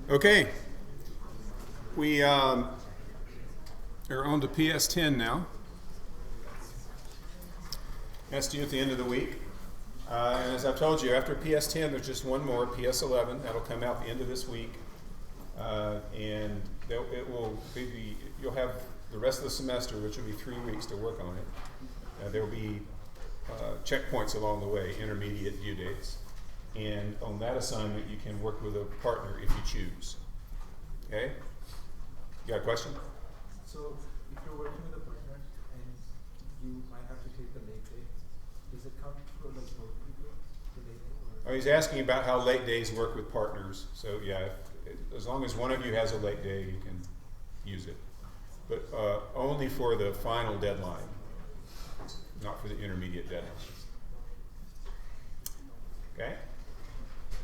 Okay, we are on to PS10 now. That's due at the end of the week. And as I've told you, after PS10, there's just one more, PS11. That'll come out the end of this week. And you'll have the rest of the semester, which will be 3 weeks to work on it. There will be checkpoints along the way, intermediate due dates. And on that assignment, you can work with a partner if you choose. Okay? You got a question? So, if you're working with a partner and you might have to take the late day, does it count for like both people, the late day? Oh, he's asking about how late days work with partners. So, yeah, as long as one of you has a late day, you can use it. But only for the final deadline, not for the intermediate deadlines. Okay?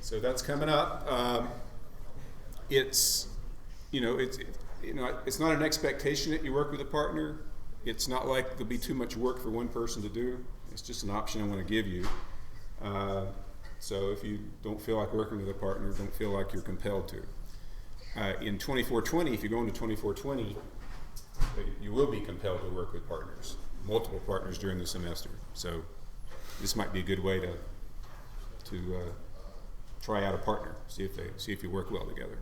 So that's coming up. It's not an expectation that you work with a partner. It's not like there'll be too much work for one person to do. It's just an option I want to give you. So if you don't feel like working with a partner, don't feel like you're compelled to. In 2420, if you go into 2420, you will be compelled to work with partners, multiple partners during the semester. So this might be a good way to try out a partner, see if you work well together.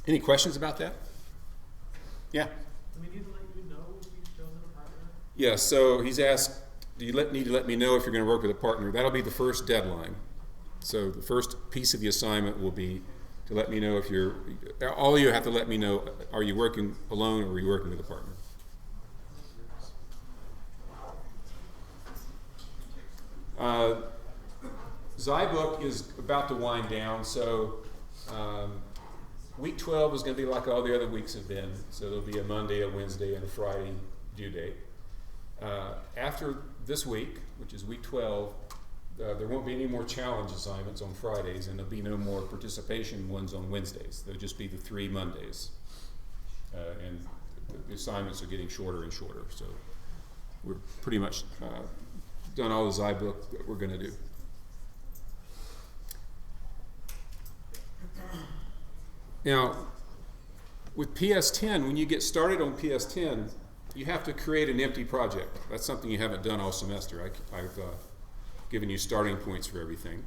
Any questions about that? Yeah. Do we need to let you know if you've chosen a partner? Yeah. So he's asked, do you need to let me know if you're going to work with a partner? That'll be the first deadline. So the first piece of the assignment will be to let me know if you're. All you have to let me know: are you working alone or are you working with a partner? Zybook is about to wind down, so week 12 is going to be like all the other weeks have been. So there'll be a Monday, a Wednesday, and a Friday due date. After this week, which is week 12, there won't be any more challenge assignments on Fridays, and there'll be no more participation ones on Wednesdays. There'll just be the 3 Mondays. And the assignments are getting shorter and shorter, so we're pretty much done all the Zybook that we're going to do. Now, with PS10, when you get started on PS10, you have to create an empty project. That's something you haven't done all semester. I've given you starting points for everything.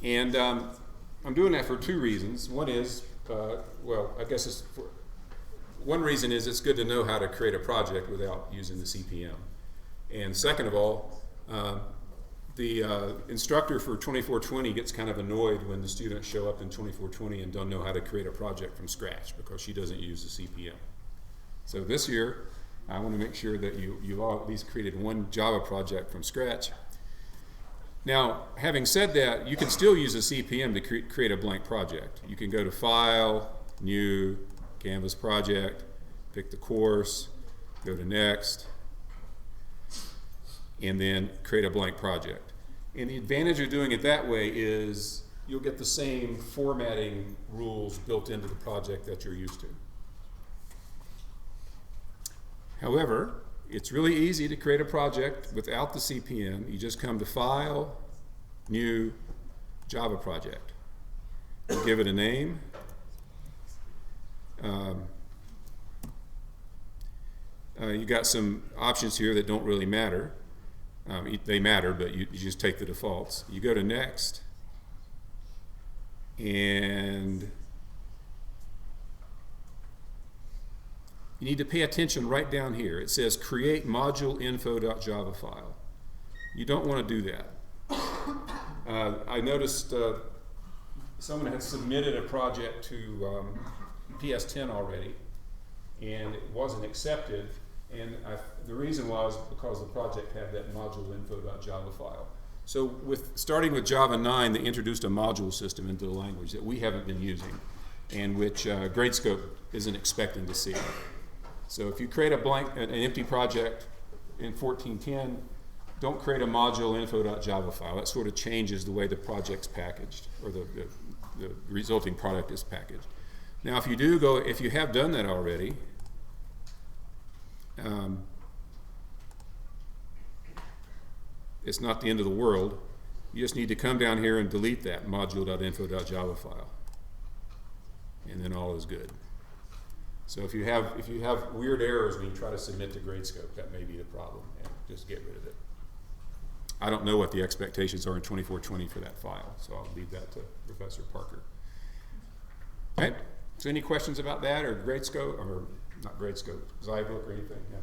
And I'm doing that for 2 reasons. One is, one reason is it's good to know how to create a project without using the CPM. And second of all, the instructor for 2420 gets kind of annoyed when the students show up in 2420 and don't know how to create a project from scratch because she doesn't use the CPM. So this year, I want to make sure that you've all at least created one Java project from scratch. Now, having said that, you can still use a CPM to create a blank project. You can go to File, New, Canvas Project, pick the course, go to Next, and then create a blank project. And the advantage of doing it that way is you'll get the same formatting rules built into the project that you're used to. However, it's really easy to create a project without the CPM. You just come to File, New, Java Project. You give it a name. You got some options here that don't really matter. They matter, but you just take the defaults. You go to Next, and you need to pay attention right down here. It says create module info.java file. You don't want to do that. I noticed someone had submitted a project to PS10 already, and it wasn't accepted. And the reason was because the project had that module info.java file. So starting with Java 9, they introduced a module system into the language that we haven't been using, and which Gradescope isn't expecting to see. So if you create an empty project in 1410, don't create a module info.java file. That sort of changes the way the project's packaged, or the resulting product is packaged. Now, if you have done that already, it's not the end of the world. You just need to come down here and delete that module.info.java file. And then all is good. So if you have weird errors when you try to submit to Gradescope, that may be the problem. And just get rid of it. I don't know what the expectations are in 2420 for that file, so I'll leave that to Professor Parker. Okay. So any questions about that, or Gradescope, or not Gradescope, Zybook or anything? Yeah.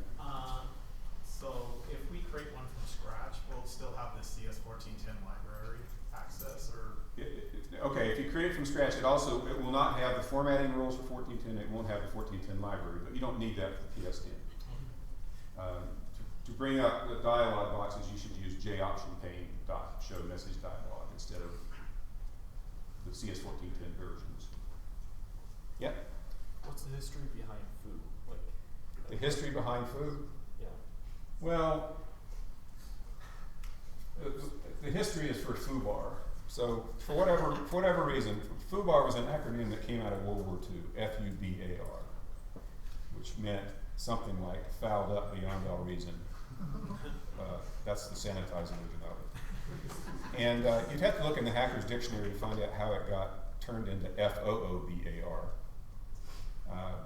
So if we create one from scratch, we'll still have the CS1410 library access, or? Okay, if you create it from scratch, it will not have the formatting rules for 1410. It won't have the 1410 library, but you don't need that for PS10. To bring up the dialog boxes, you should use JOption pane dot show message dialog instead of the CS1410 versions. Yeah. What's the history behind foo? The history behind foo? Yeah. Well, the history is for foobar. So for whatever reason, foobar was an acronym that came out of World War II, F-U-B-A-R, which meant something like fouled up beyond all reason. That's the sanitizing version of it. And you'd have to look in the Hacker's Dictionary to find out how it got turned into F-O-O-B-A-R.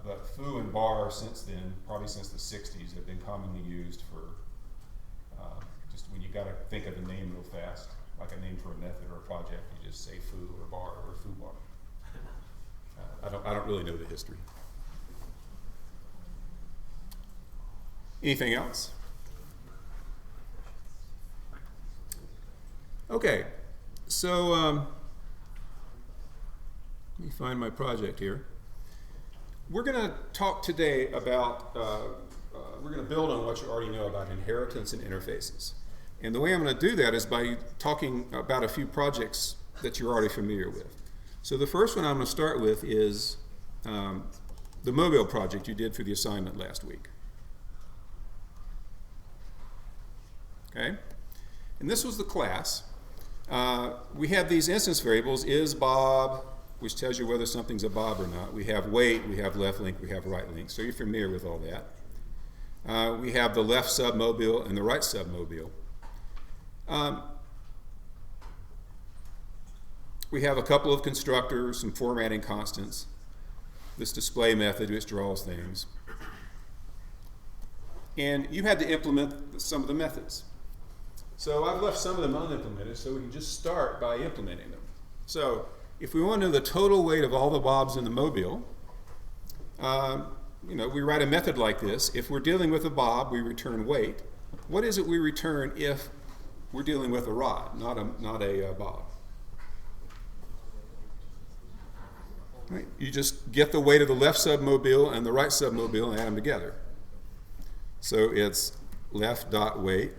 But foo and bar since then, probably since the 60s, have been commonly used for just when you got to think of a name real fast, like a name for a method or a project, you just say foo or bar or foo bar. I don't really know the history. Anything else? Okay, so let me find my project here. We're going to talk today about, we're going to build on what you already know about inheritance and interfaces. And the way I'm going to do that is by talking about a few projects that you're already familiar with. So the first one I'm going to start with is the mobile project you did for the assignment last week. Okay? And this was the class. We have these instance variables, is Bob, which tells you whether something's a Bob or not. We have wait, we have left link, we have right link. So you're familiar with all that. We have the left submobile and the right submobile. We have a couple of constructors, some formatting constants, this display method which draws things. And you had to implement some of the methods. So I've left some of them unimplemented, so we can just start by implementing them. So if we want to know the total weight of all the Bobs in the mobile, we write a method like this. If we're dealing with a Bob, we return weight. What is it we return if we're dealing with a rod, not a Bob? Right. You just get the weight of the left submobile and the right submobile and add them together. So it's left dot weight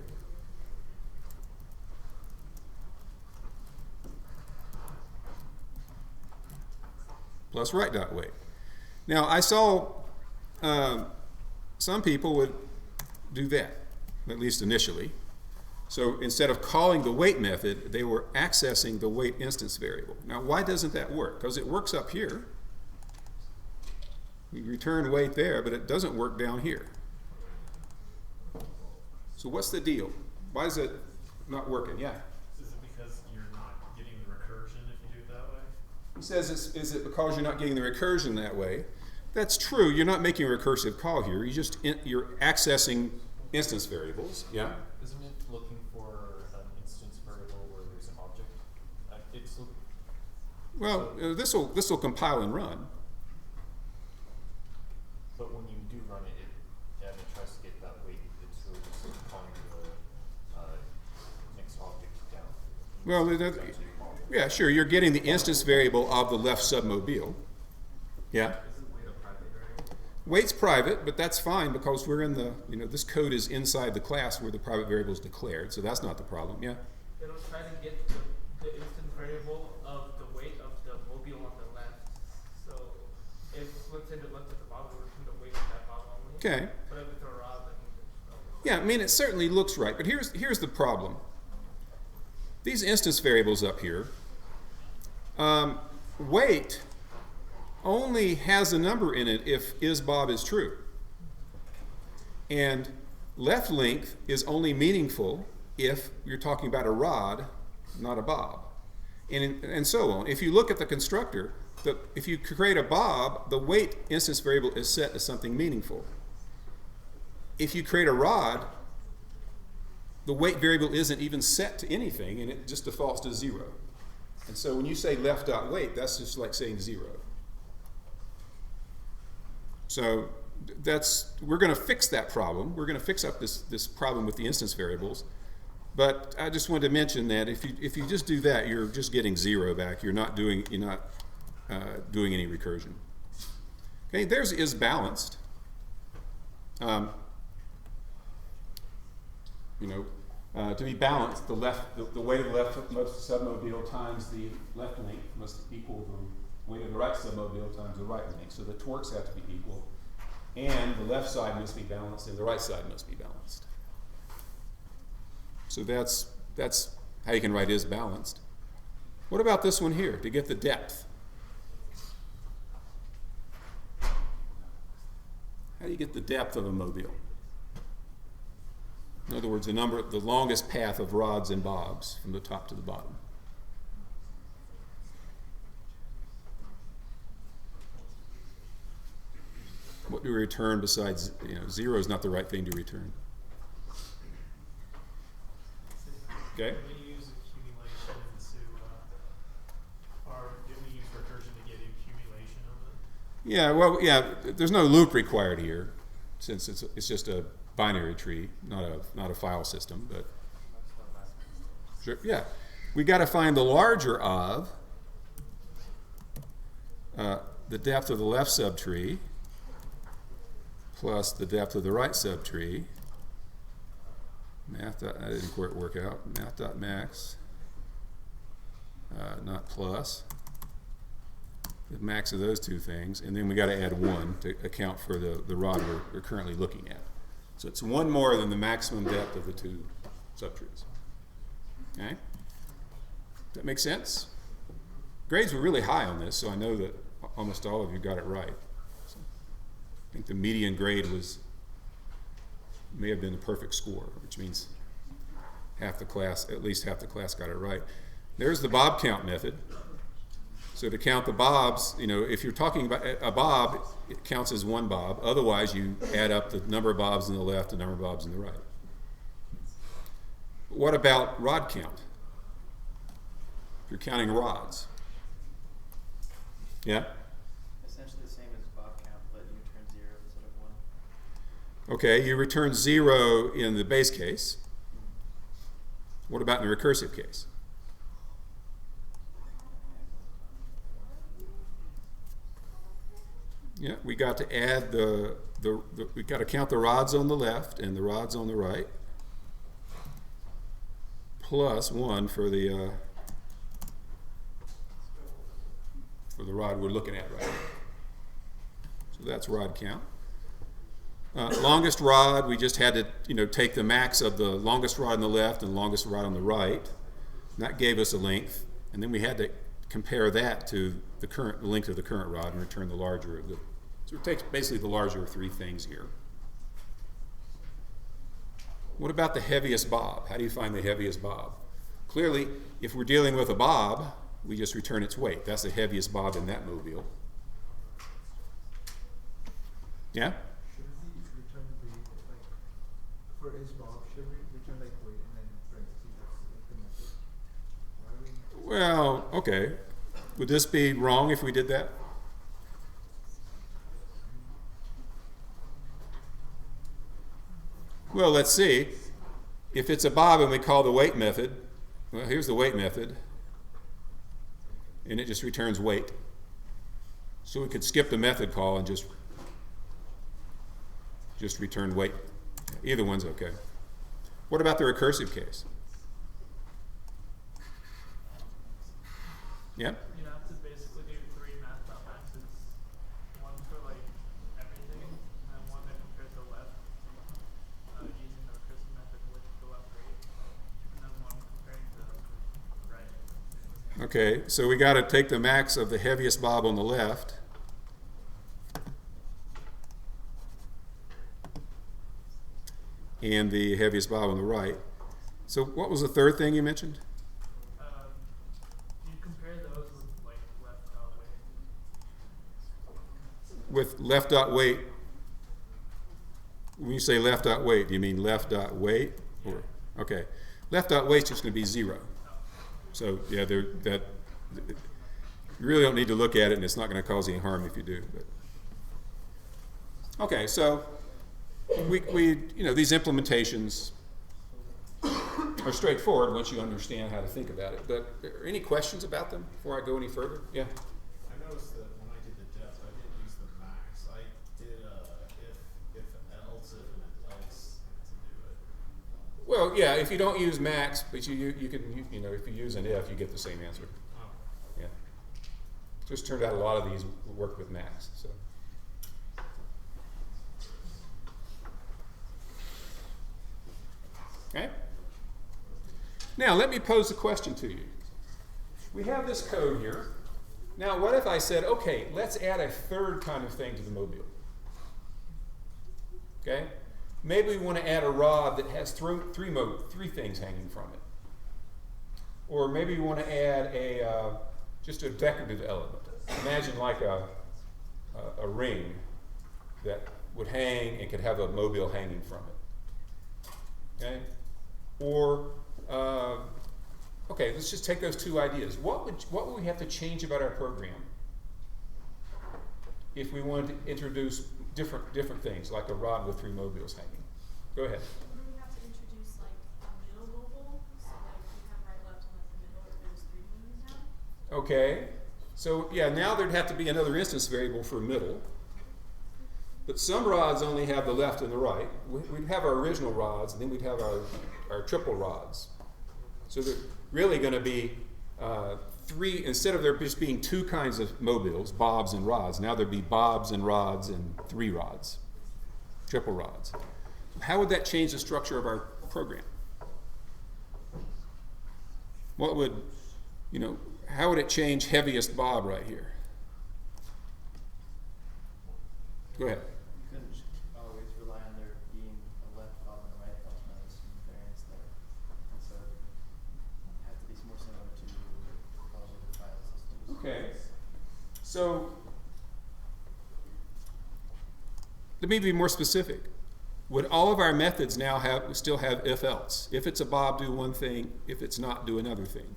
plus right dot weight. Now I saw some people would do that, at least initially. So instead of calling the wait method, they were accessing the wait instance variable. Now why doesn't that work? Because it works up here. We return wait there, but it doesn't work down here. So what's the deal? Why is it not working? Yeah? Is it because you're not getting the recursion if you do it that way? He says, is it because you're not getting the recursion that way? That's true. You're not making a recursive call here. You're accessing instance variables. Yeah? Isn't it looking for an instance variable where there's an object? Well, this will compile and run. But when you do run it, and it tries to get that weight, it's really just calling the next object down. Well, yeah, sure. You're getting the instance variable of the left submobile. Yeah? Isn't weight a private variable? Weight's private, but that's fine because we're in the, this code is inside the class where the private variable is declared, so that's not the problem. Yeah? It'll try to get the instance variable of the weight of the mobile on the left. So if, let's say, the left of the Bob, we'll return the weight of that Bob only. Okay. But if it's a rod, then Yeah, I mean, it certainly looks right, but here's the problem. These instance variables up here, weight only has a number in it if is Bob is true. And left length is only meaningful if you're talking about a rod not a bob. And so on. If you look at the constructor, if you create a bob, the weight instance variable is set to something meaningful. If you create a rod, the weight variable isn't even set to anything, and it just defaults to 0. And so when you say left.weight, that's just like saying 0. So we're going to fix that problem. We're going to fix up this problem with the instance variables. But I just wanted to mention that if you just do that, you're just getting 0 back. You're not doing any recursion. Okay, theirs is balanced. To be balanced, the weight of the leftmost submobile times the left length must equal the weight of the right submobile times the right length. So the torques have to be equal, and the left side must be balanced, and the right side must be balanced. So that's how you can write is balanced. What about this one here, to get the depth? How do you get the depth of a mobile? In other words, the longest path of rods and bobs from the top to the bottom. What do we return besides, 0 is not the right thing to return. Okay? Do we use accumulation or do we use recursion to get accumulation of it? Yeah, there's no loop required here, since it's just a binary tree, not a file system. But sure, yeah, we got to find the larger of the depth of the left subtree plus the depth of the right subtree. Math. That didn't quite work out. Math.max, not plus. The max of those two things, and then we got to add 1 to account for the rod we're currently looking at. So it's 1 more than the maximum depth of the two subtrees. Okay? Does that make sense? Grades were really high on this, so I know that almost all of you got it right. So I think the median grade may have been the perfect score, which means at least half the class got it right. There's the bob count method. So to count the bobs, if you're talking about a bob, it counts as 1 bob. Otherwise, you add up the number of bobs on the left, the number of bobs on the right. What about rod count? If you're counting rods. Yeah? Essentially the same as bob count, but you return 0 instead of 1. Okay, you return 0 in the base case. What about in the recursive case? Yeah, we got to add we got to count the rods on the left and the rods on the right, plus 1 for the rod we're looking at right now. So that's rod count. Longest rod, we just had to take the max of the longest rod on the left and the longest rod on the right. And that gave us a length, and then we had to compare that to the length of the current rod and return the larger of the. So it takes basically the larger of 3 things here. What about the heaviest bob? How do you find the heaviest bob? Clearly, if we're dealing with a bob, we just return its weight. That's the heaviest bob in that mobile. Yeah? Should we return for is bob, should we return weight and then parentheses, that's the method? Why are we? Well, okay. Would this be wrong if we did that? Well, let's see. If it's a bob and we call the weight method, well, here's the weight method, and it just returns weight. So we could skip the method call and just return weight. Either one's okay. What about the recursive case? Yeah? You have to basically do 3 math.maxes. One for everything, and then one that compares the left using the recursive method with the left rate, and then one comparing the right. Okay, so we got to take the max of the heaviest bob on the left and the heaviest bob on the right. So what was the third thing you mentioned? with left.weight, when you say left.weight, do you mean left.weight? Or, okay. Left.weight is just going to be 0. So, yeah, you really don't need to look at it, and it's not going to cause any harm if you do. But. Okay, so these implementations are straightforward once you understand how to think about it. But are there any questions about them before I go any further? Yeah? I noticed that when I did the depth, I didn't use the max. I did if else, if and else to do it. Well, yeah, if you don't use max, but you can, if you use an if, you get the same answer. Oh. Yeah. Just turned out a lot of these work with max. So. Okay? Now, let me pose a question to you. We have this code here. Now, what if I said, okay, let's add a third kind of thing to the mobile? Okay? Maybe we want to add a rod that has three things hanging from it. Or maybe we want to add just a decorative element. Imagine like a ring that would hang and could have a mobile hanging from it. Okay? Or, okay, let's just take those two ideas. What would we have to change about our program if we wanted to introduce different things, like a rod with 3 mobiles hanging? Go ahead. Wouldn't we have to introduce like a middle mobile? So like we have right, left, and like the middle if there's 3 mobiles now? Okay. So yeah, now there'd have to be another instance variable for middle. But some rods only have the left and the right. We'd have our original rods, and then we'd have our triple rods. So they're really going to be 3, instead of there just being 2 kinds of mobiles, bobs and rods, now there'd be bobs and rods and 3 rods, triple rods. How would that change the structure of our program? What would, how would it change heaviest bob right here? Go ahead. You couldn't always rely on there being a left bob and a right bob. There's some variance there. And so it has to be more similar to probably the file systems. Okay. So let me be more specific. Would all of our methods now still have if else? If it's a bob, do one thing. If it's not, do another thing.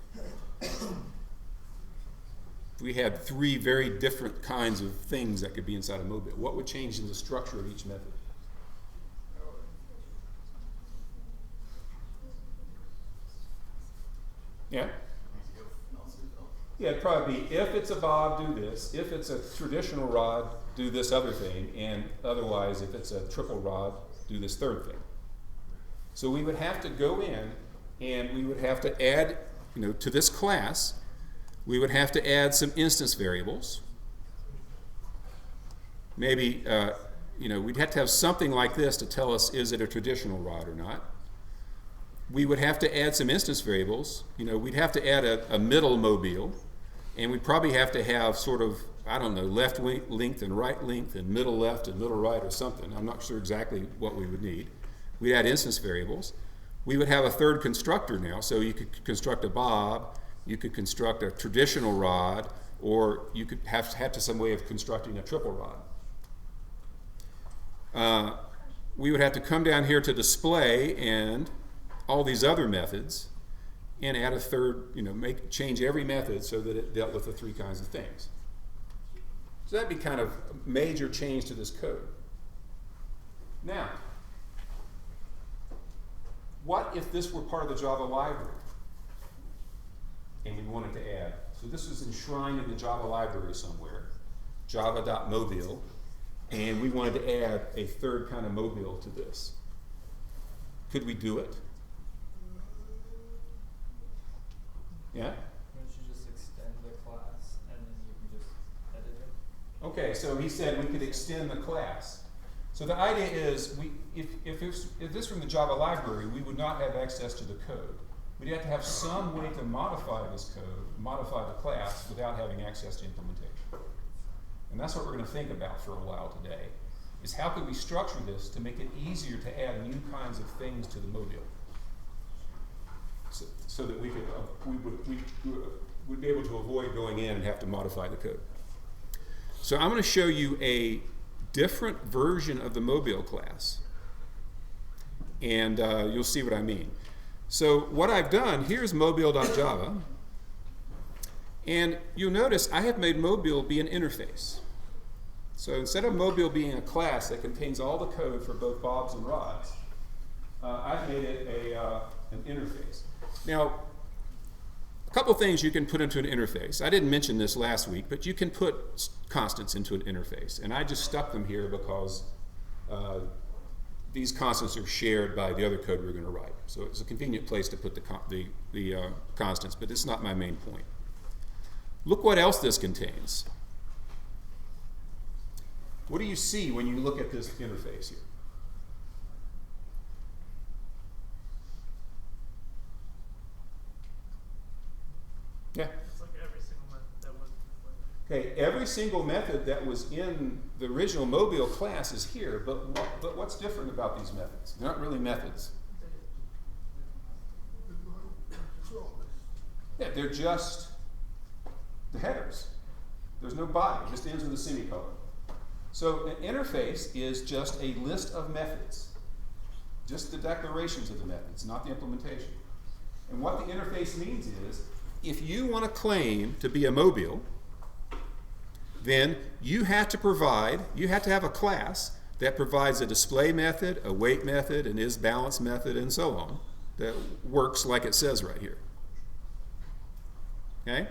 If we had 3 very different kinds of things that could be inside a mobile, what would change in the structure of each method? Yeah? Yeah, it'd probably be if it's a bob, do this. If it's a traditional rod, do this other thing. And otherwise, if it's a triple rod, do this third thing. So we would have to go in and we would have to add, to this class, we would have to add some instance variables. Maybe, we'd have to have something like this to tell us, is it a traditional rod or not? We would have to add some instance variables. We'd have to add a middle mobile, and we'd probably have to have sort of, left length and right length and middle left and middle right or something. I'm not sure exactly what we would need. We'd add instance variables. We would have a third constructor now, so you could construct a bob, you could construct a traditional rod, or you could have to some way of constructing a triple rod. We would have to come down here to display and all these other methods and add a third, change every method so that it dealt with the 3 kinds of things. So that'd be kind of a major change to this code. Now, what if this were part of the Java library and we wanted to add? So this is enshrined in the Java library somewhere, java.mobile, and we wanted to add a third kind of mobile to this. Could we do it? Yeah? Wouldn't you just extend the class and then you can just edit it? Okay, so he said we could extend the class. So the idea is, if this were in the Java library, we would not have access to the code. We'd have to have some way to modify this code, modify the class, without having access to implementation. And that's what we're going to think about for a while today, is how could we structure this to make it easier to add new kinds of things to the mobile, so that we'd be able to avoid going in and have to modify the code. So I'm going to show you a different version of the mobile class. And you'll see what I mean. So what I've done, here's mobile.java. And you'll notice I have made mobile be an interface. So instead of mobile being a class that contains all the code for both bobs and rods, I've made it an interface. Now, a couple things you can put into an interface. I didn't mention this last week, but you can put constants into an interface. And I just stuck them here because these constants are shared by the other code we're going to write. So it's a convenient place to put the constants, but it's not my main point. Look what else this contains. What do you see when you look at this interface here? Yeah. It's like every single method that was before. Okay, every single method that was in the original mobile class is here, but what's different about these methods? They're not really methods. Yeah, they're just the headers. There's no body, it just ends with a semicolon. So an interface is just a list of methods, just the declarations of the methods, not the implementation. And what the interface means is, if you want to claim to be a mobile, then you have to have a class that provides a display method, a wait method, an isBalance method, and so on, that works like it says right here. Okay?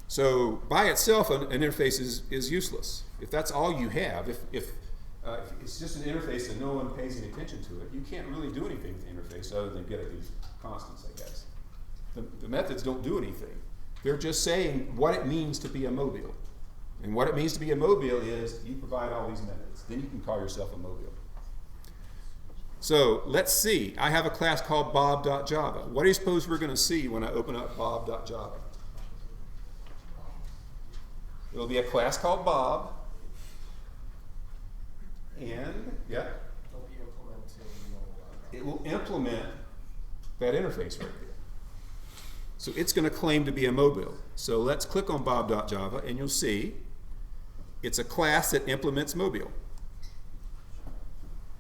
So by itself, an interface is useless. If that's all you have, if it's just an interface and no one pays any attention to it, you can't really do anything with the interface other than get at these constants, I guess. The methods don't do anything. They're just saying what it means to be a mobile. And what it means to be a mobile is you provide all these methods. Then you can call yourself a mobile. So let's see. I have a class called bob.java. What do you suppose we're going to see when I open up bob.java? It'll be a class called Bob. And, yeah? It'll be implementing mobile. It will implement that interface right there. So it's going to claim to be a mobile. So let's click on bob.java and you'll see it's a class that implements mobile.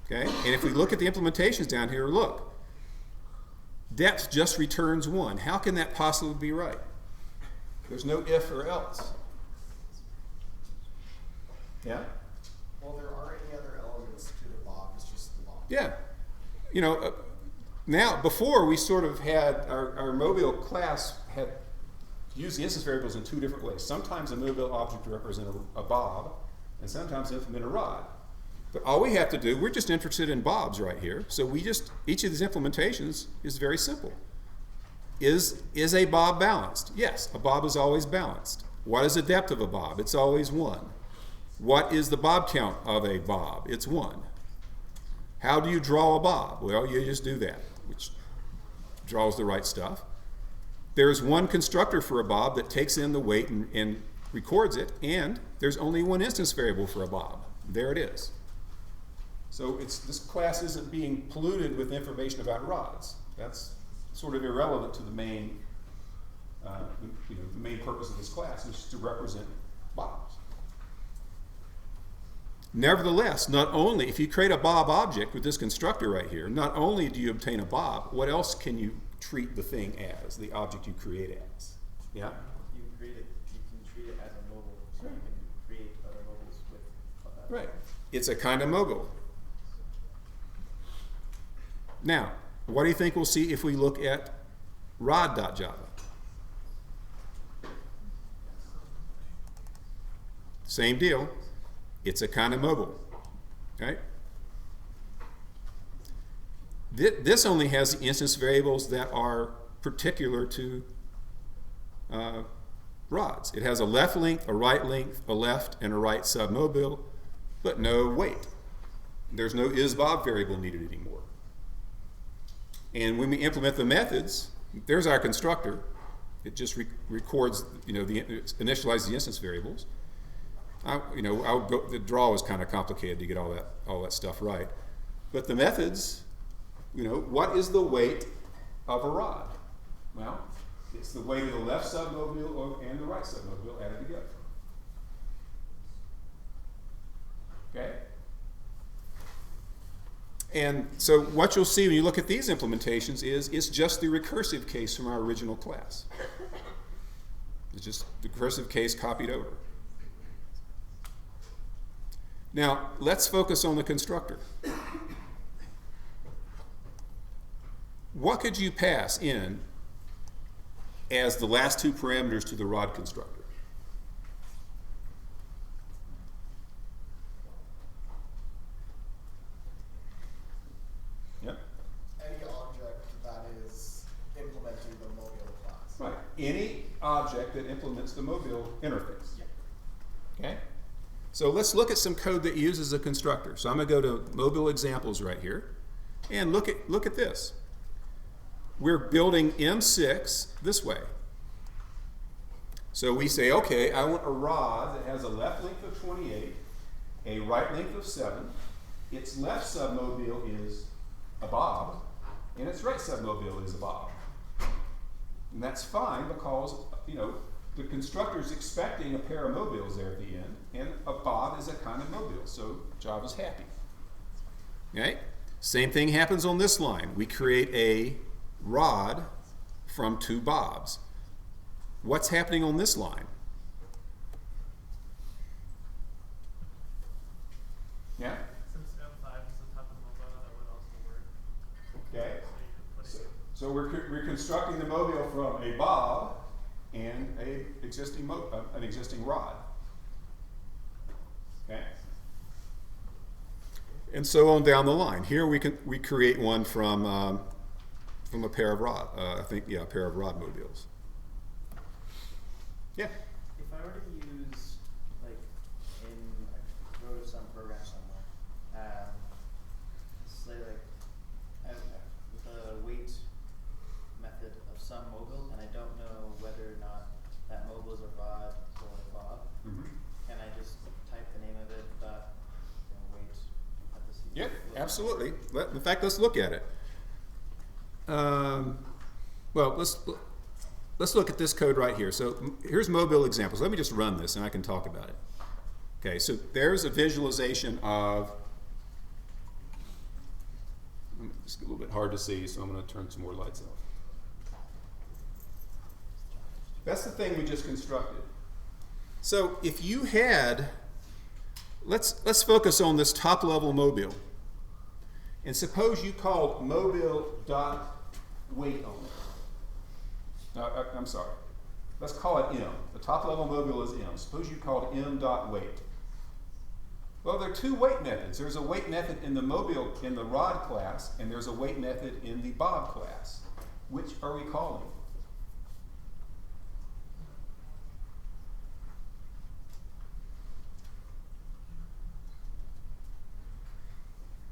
Okay? And if we look at the implementations down here, look. Depth just returns 1. How can that possibly be right? There's no if or else. Yeah? Well, there aren't any other elements to the Bob, it's just the Bob. Yeah. You know, now, before we sort of had, our mobile class had used the instance variables in 2 different ways. Sometimes a mobile object represented a Bob, and sometimes implement a rod. But all we have to do, we're just interested in Bobs right here. So each of these implementations is very simple. Is a Bob balanced? Yes, a Bob is always balanced. What is the depth of a Bob? It's always 1. What is the Bob count of a Bob? It's 1. How do you draw a Bob? Well, you just do that, which draws the right stuff. There's one constructor for a Bob that takes in the weight and records it, and there's only one instance variable for a Bob. There it is. So this class isn't being polluted with information about rods. That's sort of irrelevant to the main, the main purpose of this class, which is to represent Bobs. Nevertheless, not only, if you create a Bob object with this constructor right here, not only do you obtain a Bob, what else can you treat the thing as, the object you create as? Yeah? You can treat it as a mobile, so you can create other mobiles with that. Right. It's a kind of mobile. Now, what do you think we'll see if we look at rod.java? Same deal. It's a kind of mobile. Okay? This only has the instance variables that are particular to rods. It has a left length, a right length, a left, and a right submobile, but no weight. There's no isBob variable needed anymore. And when we implement the methods, there's our constructor. It just records, initializes the instance variables. The draw was kind of complicated to get all that stuff right. But the methods, what is the weight of a rod? Well, It's the weight of the left submobile and the right submobile added together. Okay? And so what you'll see when you look at these implementations is it's just the recursive case from our original class. It's just the recursive case copied over. Now, let's focus on the constructor. What could you pass in as the last two parameters to the rod constructor? Yep. Any object that is implementing the mobile class. Right. Any object that implements the mobile interface. Yeah. Okay? So let's look at some code that uses a constructor. So I'm going to go to mobile examples right here and look at this. We're building M6 this way. So we say, okay, I want a rod that has a left length of 28, a right length of 7. Its left submobile is a bob, and its right submobile is a bob. And that's fine because, you know, the constructor is expecting a pair of mobiles there at the end, and a bob is a kind of mobile, so Java's happy. Okay? Same thing happens on this line. We create a rod from two bobs. What's happening on this line? Yeah? Since M5 is the type of mobile, that would also work. Okay. So you could put it. So we're constructing the mobile from a bob and an existing rod. Okay. And so on down the line. Here we create one from a pair of rod. A pair of rod mobiles. Yeah. If I were to use, like, wrote some program somewhere, say like, with the weight method of some mobile, and I don't know whether or not that mobile is a rod or a bob, can I just type the name of it, weight, parentheses? Yep, absolutely. In fact, let's look at it. Well, let's look at this code right here. So here's mobile examples. Let me just run this and I can talk about it. Okay, so there's a visualization of, it's a little bit hard to see, so I'm going to turn some more lights off. That's the thing we just constructed. So if you had, let's focus on this top level mobile. And suppose you called mobile.weight on it. I'm sorry. Let's call it M. The top level mobile is M. Suppose you called M.weight. Well, there are two weight methods. There's a weight method in the mobile, in the rod class, and there's a weight method in the bob class. Which are we calling?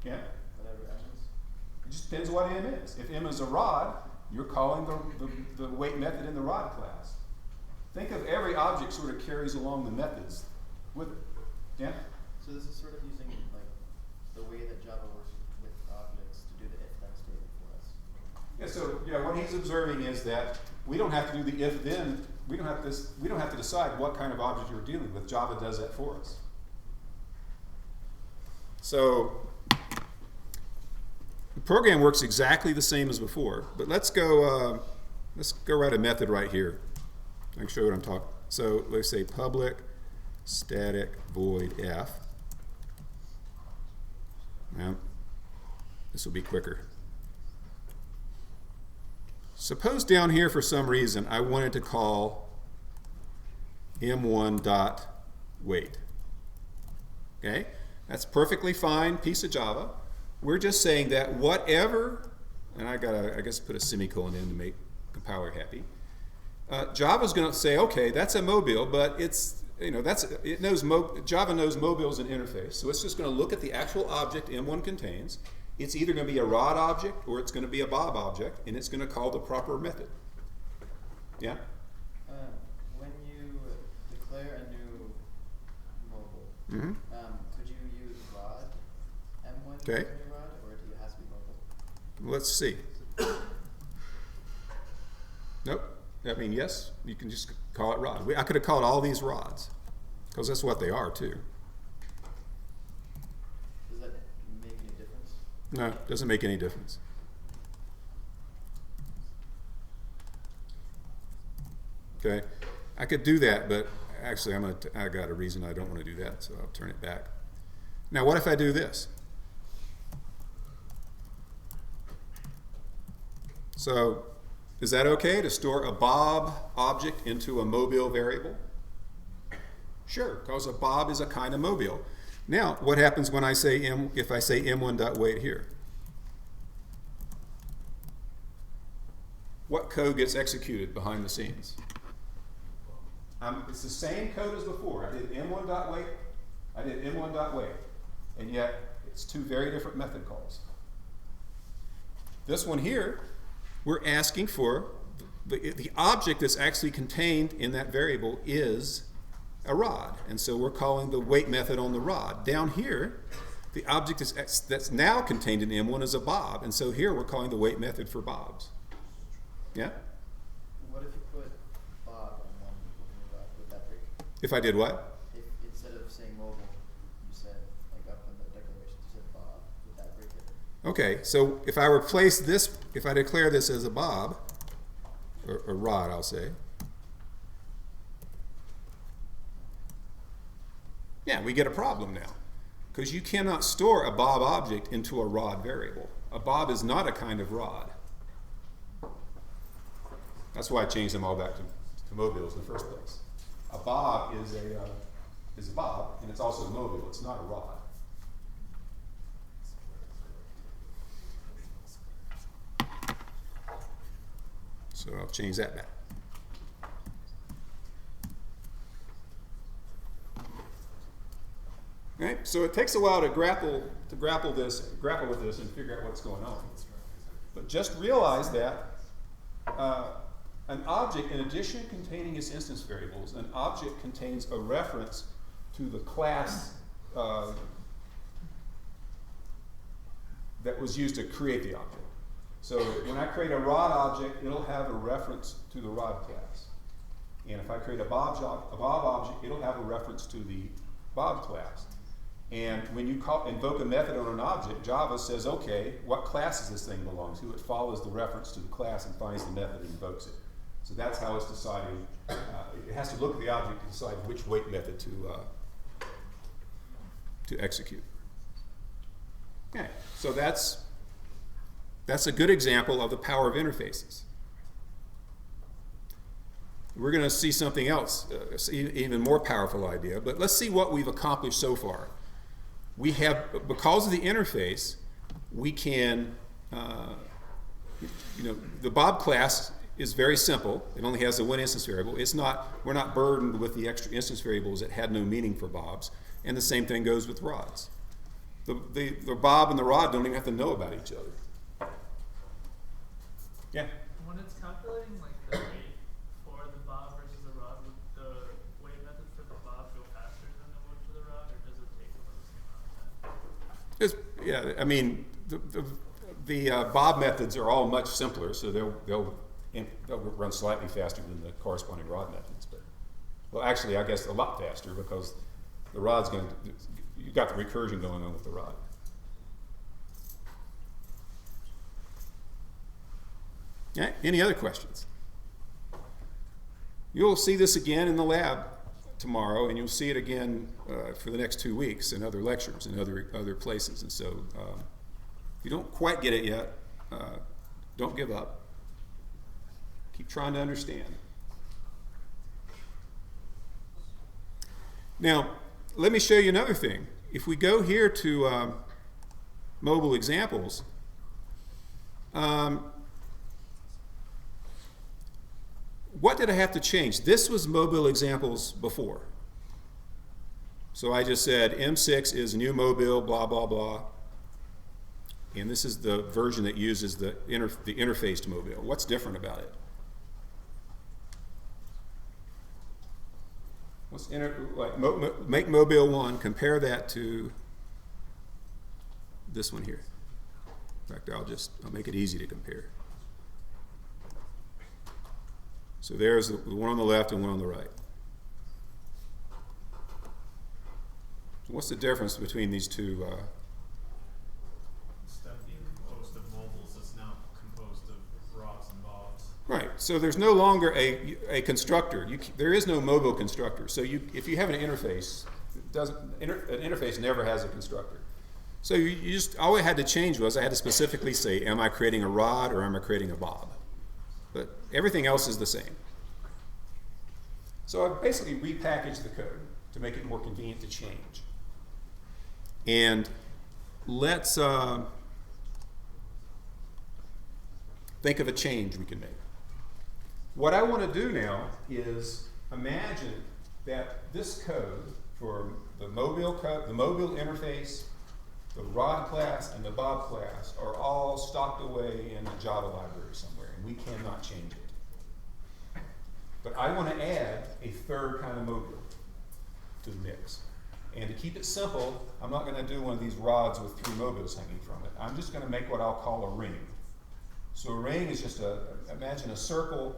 Yeah? Whatever M is. It just depends what M is. If M is a rod, you're calling the weight method in the rod class. Think of every object sort of carries along the methods with it. Yeah? So this is sort of using like the way that Java works with objects to do the if-then statement for us. Yeah, so what he's observing is that we don't have to do the if-then. We don't have to decide what kind of object you're dealing with. Java does that for us. So the program works exactly the same as before, but let's go write a method right here. I can show you what I'm talking. So let's say public static void f. Now, this will be quicker. Suppose down here for some reason I wanted to call m1.weight. Okay? That's perfectly fine piece of Java. We're just saying that whatever, and I guess put a semicolon in to make compiler happy. Java's going to say, okay, that's a mobile, but Java knows mobile is an interface, so it's just going to look at the actual object M1 contains. It's either going to be a rod object or it's going to be a bob object, and it's going to call the proper method. Yeah? When you declare a new mobile, Mm-hmm. could you use rod M1 Okay. as a new rod, or do it has to be mobile? Let's see. Nope. I mean, yes, you can just call it rod. I could have called all these rods, because that's what they are too. Does that make any difference? No, it doesn't make any difference. Okay, I could do that, but actually I got a reason I don't want to do that, so I'll turn it back. Now, what if I do this? So, is that okay to store a Bob object into a mobile variable? Sure, because a Bob is a kind of mobile. Now, what happens when I say if I say m1.wait here? What code gets executed behind the scenes? It's the same code as before. I did m1.wait, I did m1.wait, and yet it's two very different method calls. This one here, we're asking for the object that's actually contained in that variable is a rod, and so we're calling the wait method on the rod. Down here, the object that's now contained in M1 is a Bob, and so here we're calling the wait method for Bobs. Yeah? What if you put Bob on one would that break? If I did what? If instead of saying mobile, you said, like up in the declaration, you said Bob, would that break it? Okay, so if I replace this, if I declare this as a Bob, or rod, I'll say, yeah, we get a problem now, because you cannot store a Bob object into a rod variable. A Bob is not a kind of rod. That's why I changed them all back to mobiles in the first place. A Bob is a Bob, and it's also a mobile. It's not a rod. So I'll change that back. Right? So it takes a while to grapple with this and figure out what's going on. But just realize that an object, in addition to containing its instance variables, an object contains a reference to the class that was used to create the object. So when I create a rod object, it'll have a reference to the rod class. And if I create a Bob object, it'll have a reference to the Bob class. And when you invoke a method on an object, Java says, okay, what class does this thing belong to? It follows the reference to the class and finds the method and invokes it. So that's how it's deciding. It has to look at the object to decide which wait method to execute. Okay, so that's a good example of the power of interfaces. We're going to see something else, even more powerful idea, but let's see what we've accomplished so far. We have, because of the interface, we can, the Bob class is very simple. It only has the one instance variable. We're not burdened with the extra instance variables that had no meaning for Bobs. And the same thing goes with rods. The Bob and the rod don't even have to know about each other. Yeah? When it's calculating like the weight for the Bob versus the rod, would the weight method for the Bob go faster than the would for the rod, or does it take about the same amount of time? I mean, the Bob methods are all much simpler, so they'll run slightly faster than the corresponding rod methods. But, well, actually, I guess a lot faster, because the rod's you've got the recursion going on with the rod. Okay, any other questions? You'll see this again in the lab tomorrow, and you'll see it again for the next 2 weeks in other lectures and other places. And so if you don't quite get it yet, don't give up. Keep trying to understand. Now, let me show you another thing. If we go here to mobile examples, what did I have to change? This was mobile examples before. So I just said M6 is new mobile, blah, blah, blah. And this is the version that uses the interfaced mobile. What's different about it? Make mobile 1, compare that to this one here. In fact, I'll make it easy to compare. So there's the one on the left and one on the right. So what's the difference between these two? Instead of being composed of mobiles, it's now composed of rods and bobs. Right. So there's no longer a constructor. There is no mobile constructor. So if you have an interface, an interface never has a constructor. So you just, all I had to change was I had to specifically say, am I creating a rod or am I creating a bob? But everything else is the same. So I basically repackaged the code to make it more convenient to change. And let's think of a change we can make. What I want to do now is imagine that this code for the mobile interface, the rod class, and the bob class are all stocked away in a Java library somewhere, and we cannot change it. But I want to add a third kind of mobile to the mix. And to keep it simple, I'm not going to do one of these rods with 3 mobiles hanging from it. I'm just going to make what I'll call a ring. So a ring is just imagine a circle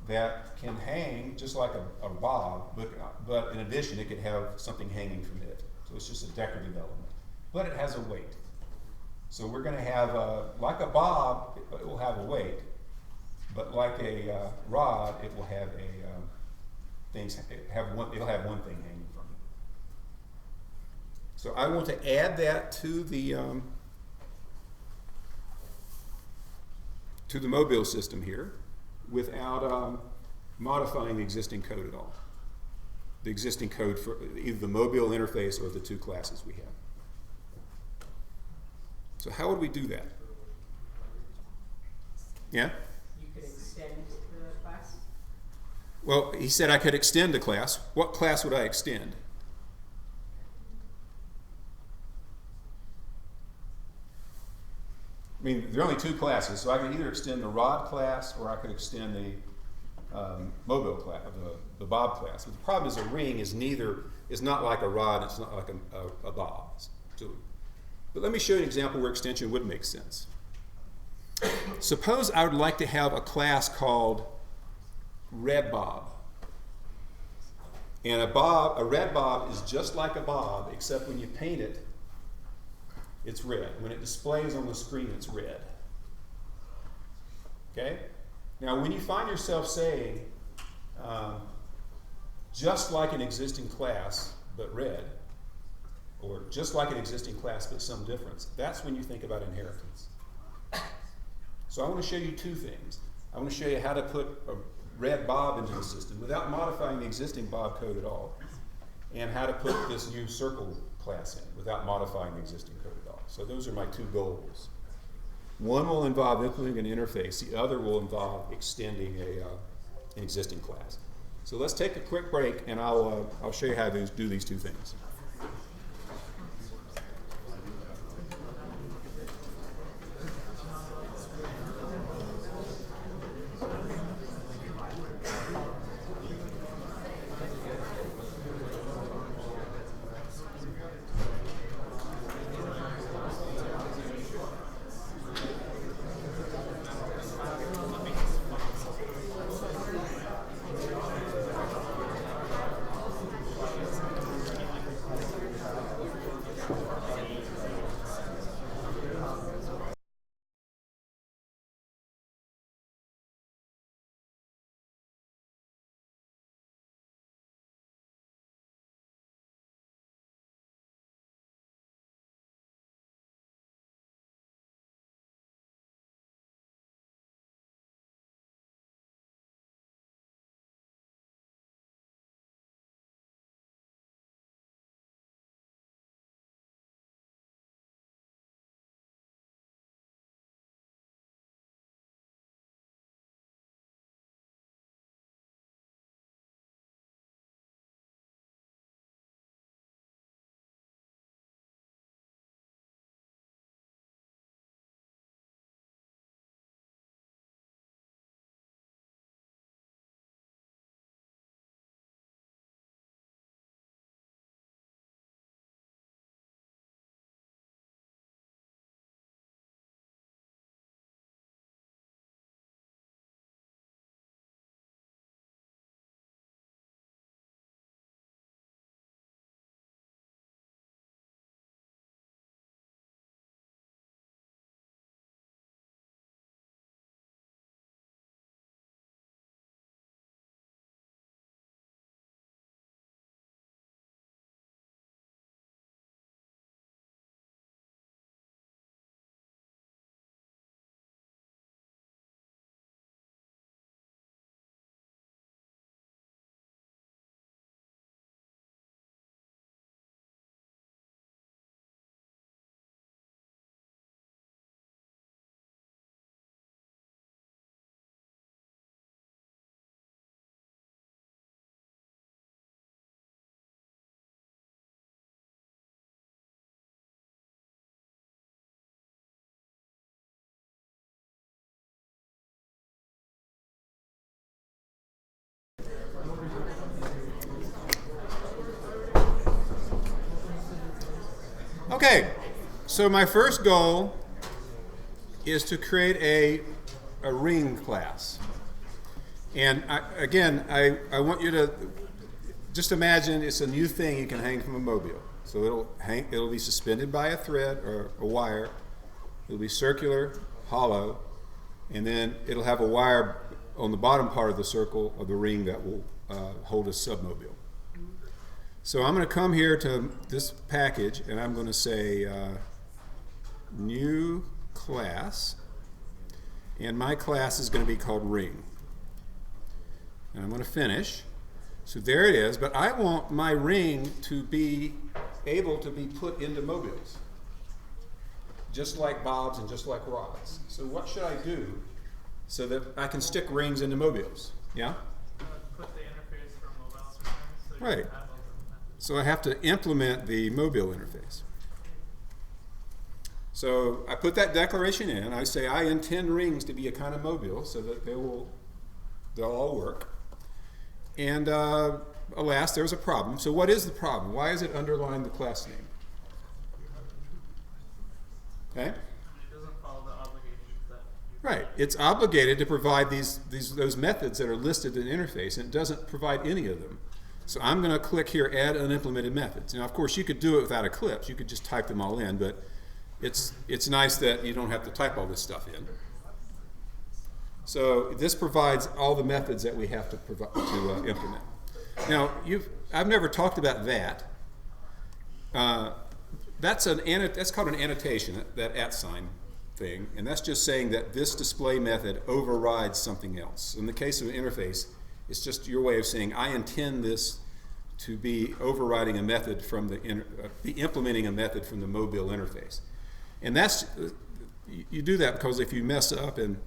that can hang just like a bob, but in addition it could have something hanging from it. So it's just a decorative element. But it has a weight. So we're going to have, like a bob, it will have a weight, but like a rod, it will have it'll have one thing hanging from it. So I want to add that to the mobile system here without modifying the existing code at all. The existing code for either the mobile interface or the 2 classes we have. So how would we do that? Yeah? You could extend the class. Well, he said I could extend a class. What class would I extend? I mean, there are only 2 classes, so I can either extend the rod class or I could extend the mobile class, the bob class. But the problem is a ring is not like a rod, it's not like a bob. But let me show you an example where extension would make sense. Suppose I would like to have a class called RedBob. And a RedBob is just like a bob, except when you paint it, it's red. When it displays on the screen, it's red. Okay? Now, when you find yourself saying, just like an existing class, but red, or just like an existing class, but some difference, that's when you think about inheritance. So I want to show you 2 things. I want to show you how to put a RedBob into the system without modifying the existing Bob code at all, and how to put this new circle class in without modifying the existing code at all. So those are my 2 goals. One will involve implementing an interface. The other will involve extending an existing class. So let's take a quick break, and I'll show you how to do these 2 things. Okay, so my first goal is to create a ring class. And I want you to just imagine it's a new thing you can hang from a mobile. So it'll be suspended by a thread or a wire. It'll be circular, hollow, and then it'll have a wire on the bottom part of the circle of the ring that will hold a submobile. So I'm going to come here to this package and I'm going to say new class, and my class is going to be called ring. And I'm going to finish. So there it is, but I want my ring to be able to be put into mobiles, just like bobs and just like rods. So what should I do so that I can stick rings into mobiles? Yeah? Put the interface for mobile sometimes, so you Right. can have all the So I have to implement the mobile interface. So I put that declaration in. I say I intend rings to be a kind of mobile so that they'll all work. And alas, there's a problem. So what is the problem? Why is it underlying the class name? Okay? It doesn't follow the obligations that you Right. It's obligated to provide those methods that are listed in the interface, and it doesn't provide any of them. So I'm going to click here, Add Unimplemented Methods. Now, of course, you could do it without Eclipse. You could just type them all in, but it's nice that you don't have to type all this stuff in. So this provides all the methods that we have to implement. Now, I've never talked about that. That's called an annotation, that @ sign thing, and that's just saying that this display method overrides something else. In the case of an interface, it's just your way of saying I intend this to be overriding a method from be implementing a method from the mobile interface, and that's you do that because if you mess up and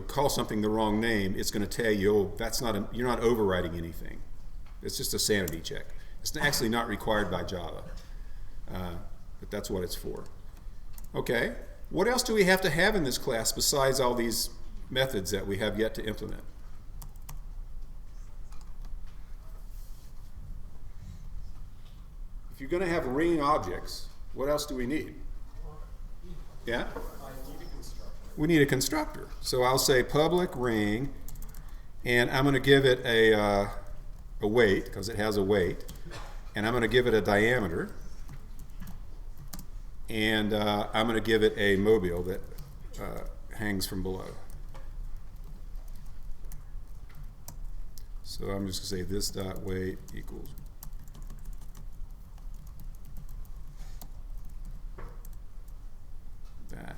call something the wrong name, it's going to tell you, oh, you're not overriding anything. It's just a sanity check. It's actually not required by Java, but that's what it's for. Okay, what else do we have to have in this class besides all these methods that we have yet to implement? If you're going to have ring objects, what else do we need? Yeah? We need a constructor. So I'll say public ring, and I'm going to give it a weight, because it has a weight, and I'm going to give it a diameter, and I'm going to give it a mobile that hangs from below. So I'm just going to say this dot weight equals that.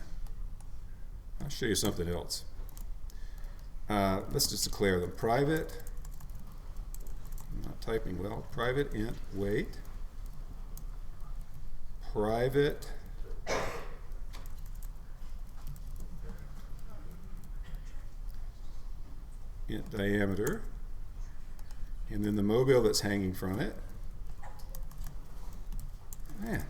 I'll show you something else. Let's just declare them private. I'm not typing well. Private int weight. Private int diameter. And then the mobile that's hanging from it. Man.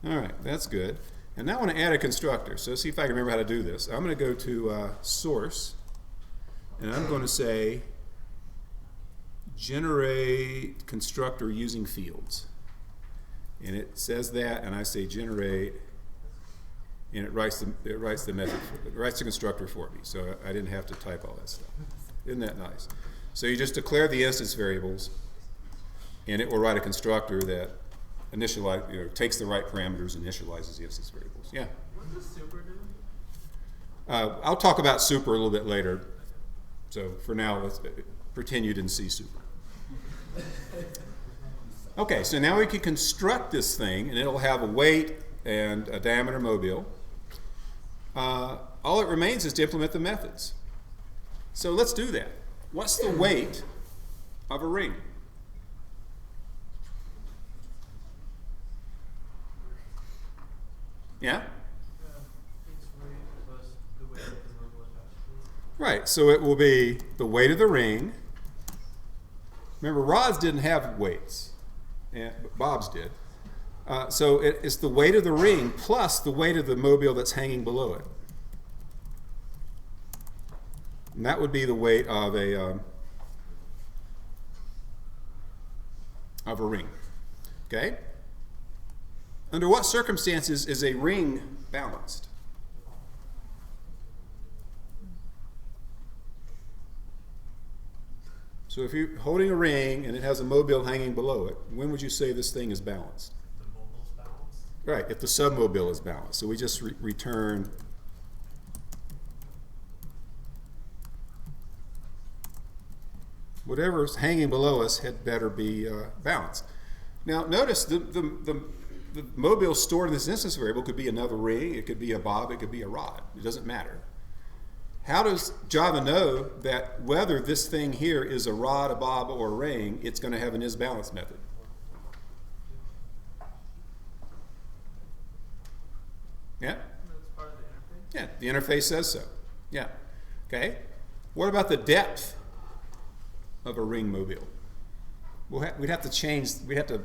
All right, that's good. And now I want to add a constructor. So see if I can remember how to do this. I'm going to go to source, and I'm going to say generate constructor using fields. And it says that, and I say generate, and it writes the method, it writes the constructor for me. So I didn't have to type all that stuff. Isn't that nice? So you just declare the instance variables, and it will write a constructor that takes the right parameters, initializes the instance variables. Yeah? What does super do? I'll talk about super a little bit later. So for now, let's pretend you didn't see super. Okay, so now we can construct this thing, and it'll have a weight and a diameter mobile. All it remains is to implement the methods. So let's do that. What's the weight of a ring? Yeah? Its weight plus the weight of the mobile attached to it. Right, so it will be the weight of the ring. Remember, rods didn't have weights, and bobs did. So it's the weight of the ring plus the weight of the mobile that's hanging below it. And that would be the weight of of a ring. Okay? Under what circumstances is a ring balanced? So if you're holding a ring and it has a mobile hanging below it, when would you say this thing is balanced? The mobile's balanced. Right, if the submobile is balanced. So we just return whatever's hanging below us had better be balanced. Now notice the mobile stored in this instance variable could be another ring, it could be a bob, it could be a rod. It doesn't matter. How does Java know that whether this thing here is a rod, a bob, or a ring, it's going to have an isBalance method? Yeah? That's part of the interface. Yeah, the interface says so. Yeah. Okay. What about the depth of a ring mobile? We'd have to change, we'd have to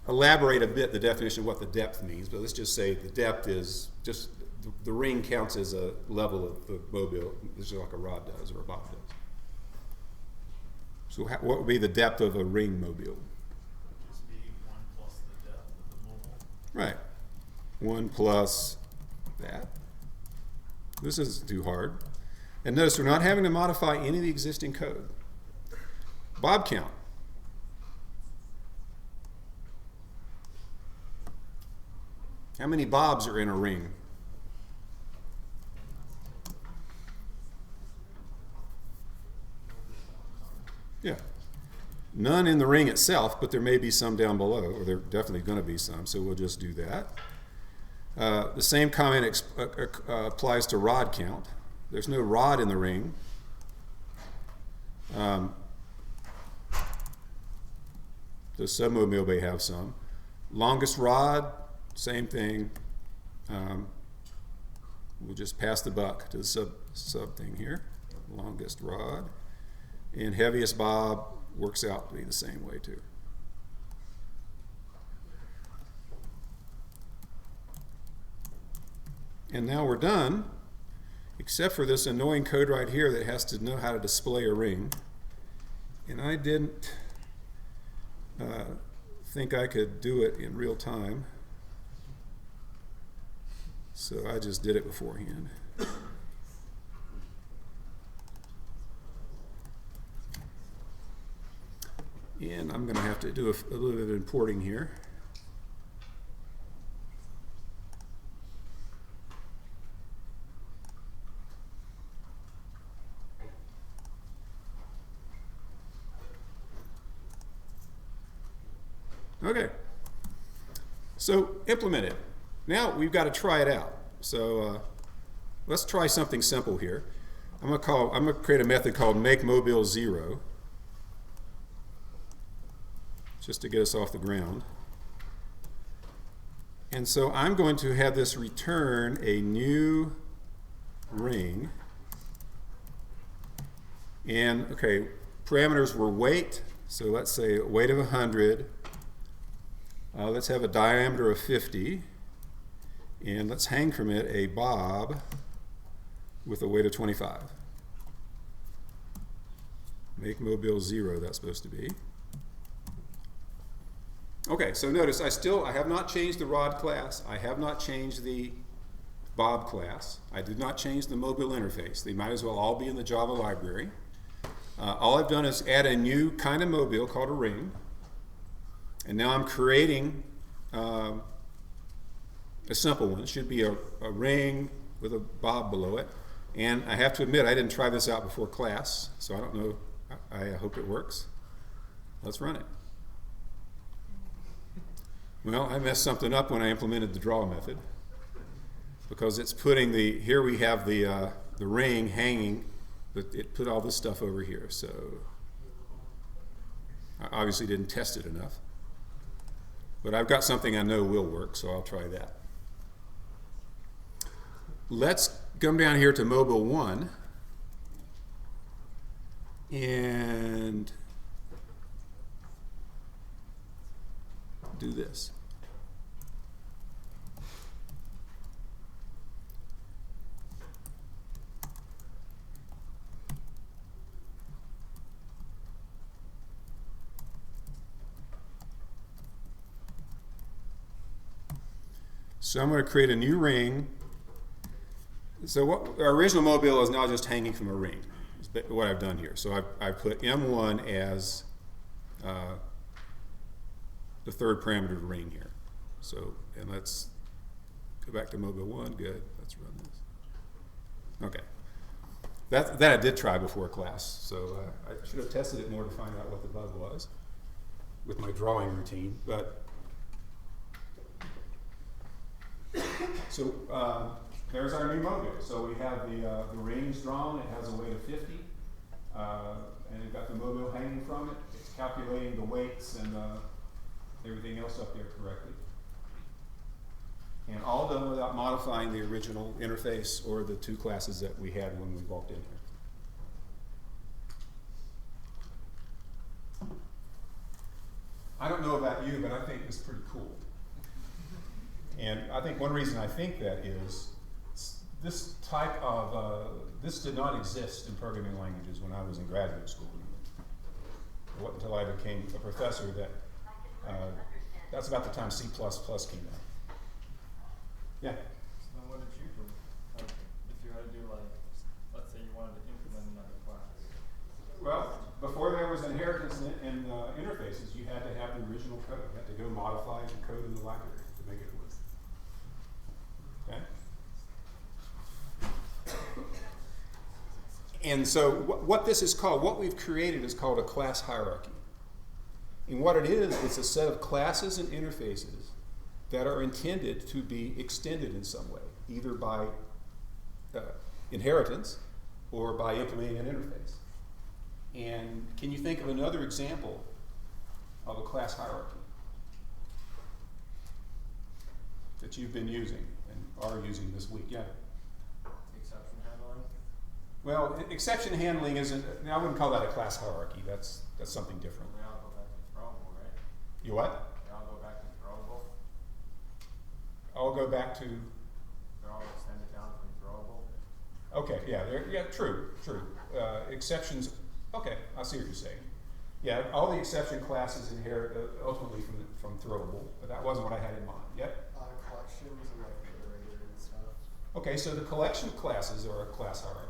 elaborate a bit the definition of what the depth means, but let's just say the depth is just the ring counts as a level of the mobile, just like a rod does or a bob does. So what would be the depth of a ring mobile? Just be 1 plus the depth of the mobile. Right. 1 plus that. This isn't too hard. And notice we're not having to modify any of the existing code. Bob count. How many bobs are in a ring? Yeah. None in the ring itself, but there may be some down below, or there definitely going to be some, so we'll just do that. The same comment applies to rod count. There's no rod in the ring. The submobile may have some. Longest rod, same thing. We'll just pass the buck to the sub thing here. Longest rod. And heaviest bob works out to be the same way too. And now we're done, except for this annoying code right here that has to know how to display a ring. And I didn't think I could do it in real time, so I just did it beforehand. And I'm going to have to do a little bit of importing here. Okay, so implement it. Now we've got to try it out. So let's try something simple here. I'm going to create a method called makeMobile0, just to get us off the ground. And so I'm going to have this return a new ring. And okay, parameters were weight. So let's say weight of 100. Let's have a diameter of 50. And let's hang from it a bob with a weight of 25. makeMobile0, that's supposed to be. Okay, so notice I have not changed the rod class. I have not changed the bob class. I did not change the mobile interface. They might as well all be in the Java library. All I've done is add a new kind of mobile called a ring. And now I'm creating a simple one. It should be a ring with a bob below it. And I have to admit, I didn't try this out before class, so I don't know. I hope it works. Let's run it. Well, I messed something up when I implemented the draw method, because it's putting here we have the ring hanging, but it put all this stuff over here. So I obviously didn't test it enough. But I've got something I know will work, so I'll try that. Let's come down here to mobile 1 and do this. So I'm going to create a new ring. So what our original mobile is now just hanging from a ring. Is what I've done here. So I put M1 as the third parameter of the ring here. So, and let's go back to mobile 1. Good. Let's run this. Okay. That I did try before class. So I should have tested it more to find out what the bug was with my drawing routine. But so there's our new mobile. So we have the rings drawn. It has a weight of 50. And you've got the mobile hanging from it. It's calculating the weights and everything else up there correctly. And all done without modifying the original interface or the two classes that we had when we walked in here. I don't know about you, but I think it's pretty cool. And I think one reason I think that is this type of, this did not exist in programming languages when I was in graduate school. It wasn't until I became a professor that, that's about the time C++ came out. Yeah? So then what did you do? Like, if you had to do like, let's say you wanted to implement another class. Well, before there was inheritance in interfaces, you had to have the original code. You had to go modify the code in the library to make it work. Okay? And so what this is called, what we've created is called a class hierarchy. And what it is, it's a set of classes and interfaces that are intended to be extended in some way, either by inheritance or by implementing an interface. And can you think of another example of a class hierarchy that you've been using and are using this week? Yeah? Exception handling? Well, exception handling isn't, I wouldn't call that a class hierarchy. That's something different. We all go back to throwable, right? You what? We all go back to throwable. I'll go back to, They're all extended down from throwable. okay, yeah, true. Exceptions, okay, I see what you're saying. Yeah, all the exception classes inherit ultimately from throwable, but that wasn't what I had in mind. Yep. Collections and like iterator and stuff. Okay, so the collection classes are a class hierarchy.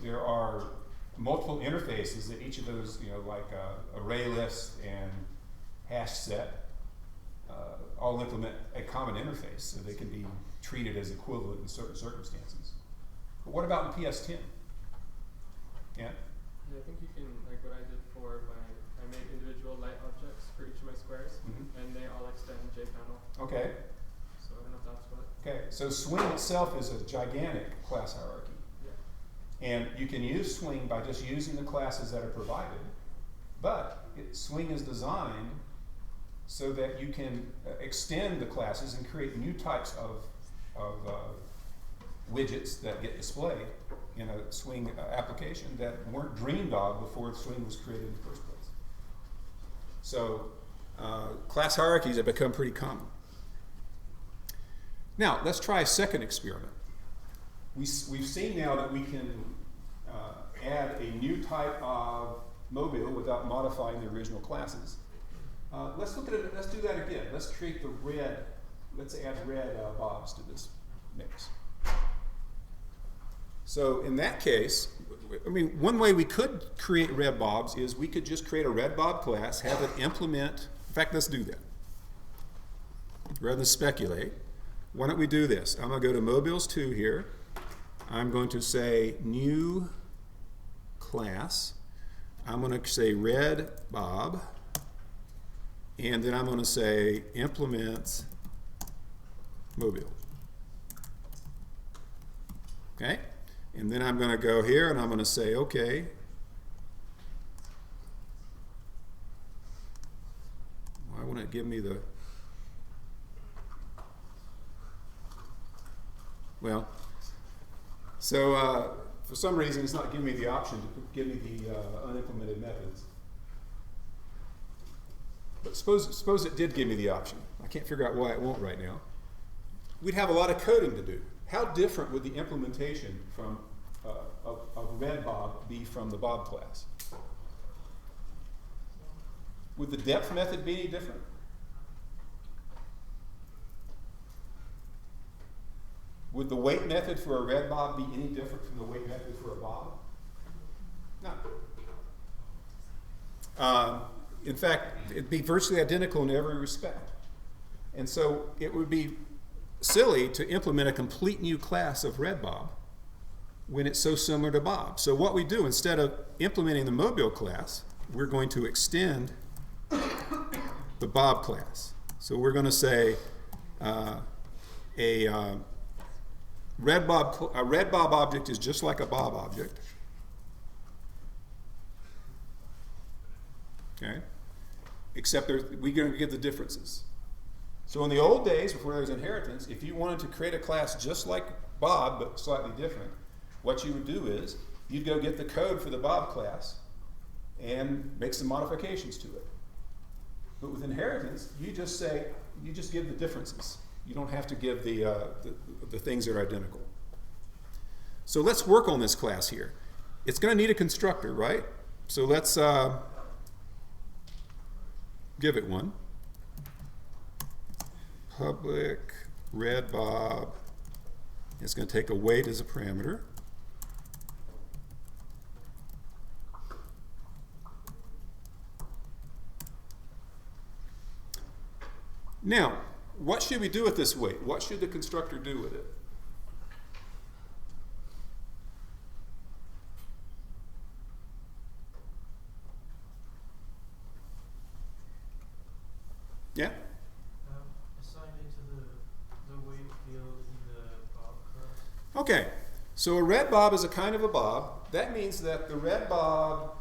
There are multiple interfaces that each of those, like array list and hash set, all implement a common interface so they can be treated as equivalent in certain circumstances. But what about in PS10? Yeah? Yeah, I think you can, like what I did for I made individual light objects for each of my squares, and they all extend JPanel. Okay. So I don't know if that's what. Okay, so Swing itself is a gigantic class hierarchy. Yeah. And you can use Swing by just using the classes that are provided, but Swing is designed so that you can extend the classes and create new types of widgets that get displayed in a Swing application that weren't dreamed of before Swing was created in the first place. So class hierarchies have become pretty common. Now, let's try a second experiment. We've seen now that we can add a new type of mobile without modifying the original classes. Let's look at it. Let's do that again. Let's create the red. Let's add red bobs to this mix. So in that case, I mean, one way we could create RedBobs is we could just create a RedBob class, have it implement. In fact, let's do that. Rather than speculate, why don't we do this? I'm going to go to Mobiles 2 here. I'm going to say New Class. I'm going to say RedBob. And then I'm going to say Implement Mobile. Okay? And then I'm going to go here and I'm going to say, okay. Why won't it give me the... Well, so for some reason it's not giving me the option to give me the unimplemented methods. But suppose it did give me the option. I can't figure out why it won't right now. We'd have a lot of coding to do. How different would the implementation from of RedBob be from the Bob class? Would the depth method be any different? Would the weight method for a RedBob be any different from the weight method for a bob? No. In fact, it'd be virtually identical in every respect. And so it would be silly to implement a complete new class of RedBob when it's so similar to Bob. So what we do, instead of implementing the Mobile class, we're going to extend the Bob class. So we're going to say a RedBob object is just like a Bob object. Okay? Except we're going to get the differences. So in the old days, before there was inheritance, if you wanted to create a class just like Bob, but slightly different, what you would do is you'd go get the code for the Bob class and make some modifications to it. But with inheritance, you just give the differences. You don't have to give the things that are identical. So let's work on this class here. It's going to need a constructor, right? So let's give it one. Public RedBob. It's going to take a weight as a parameter. Now, what should we do with this weight? What should the constructor do with it? Yeah? Assign it to the weight field in the Bob class. Okay, so a RedBob is a kind of a Bob. That means that the RedBob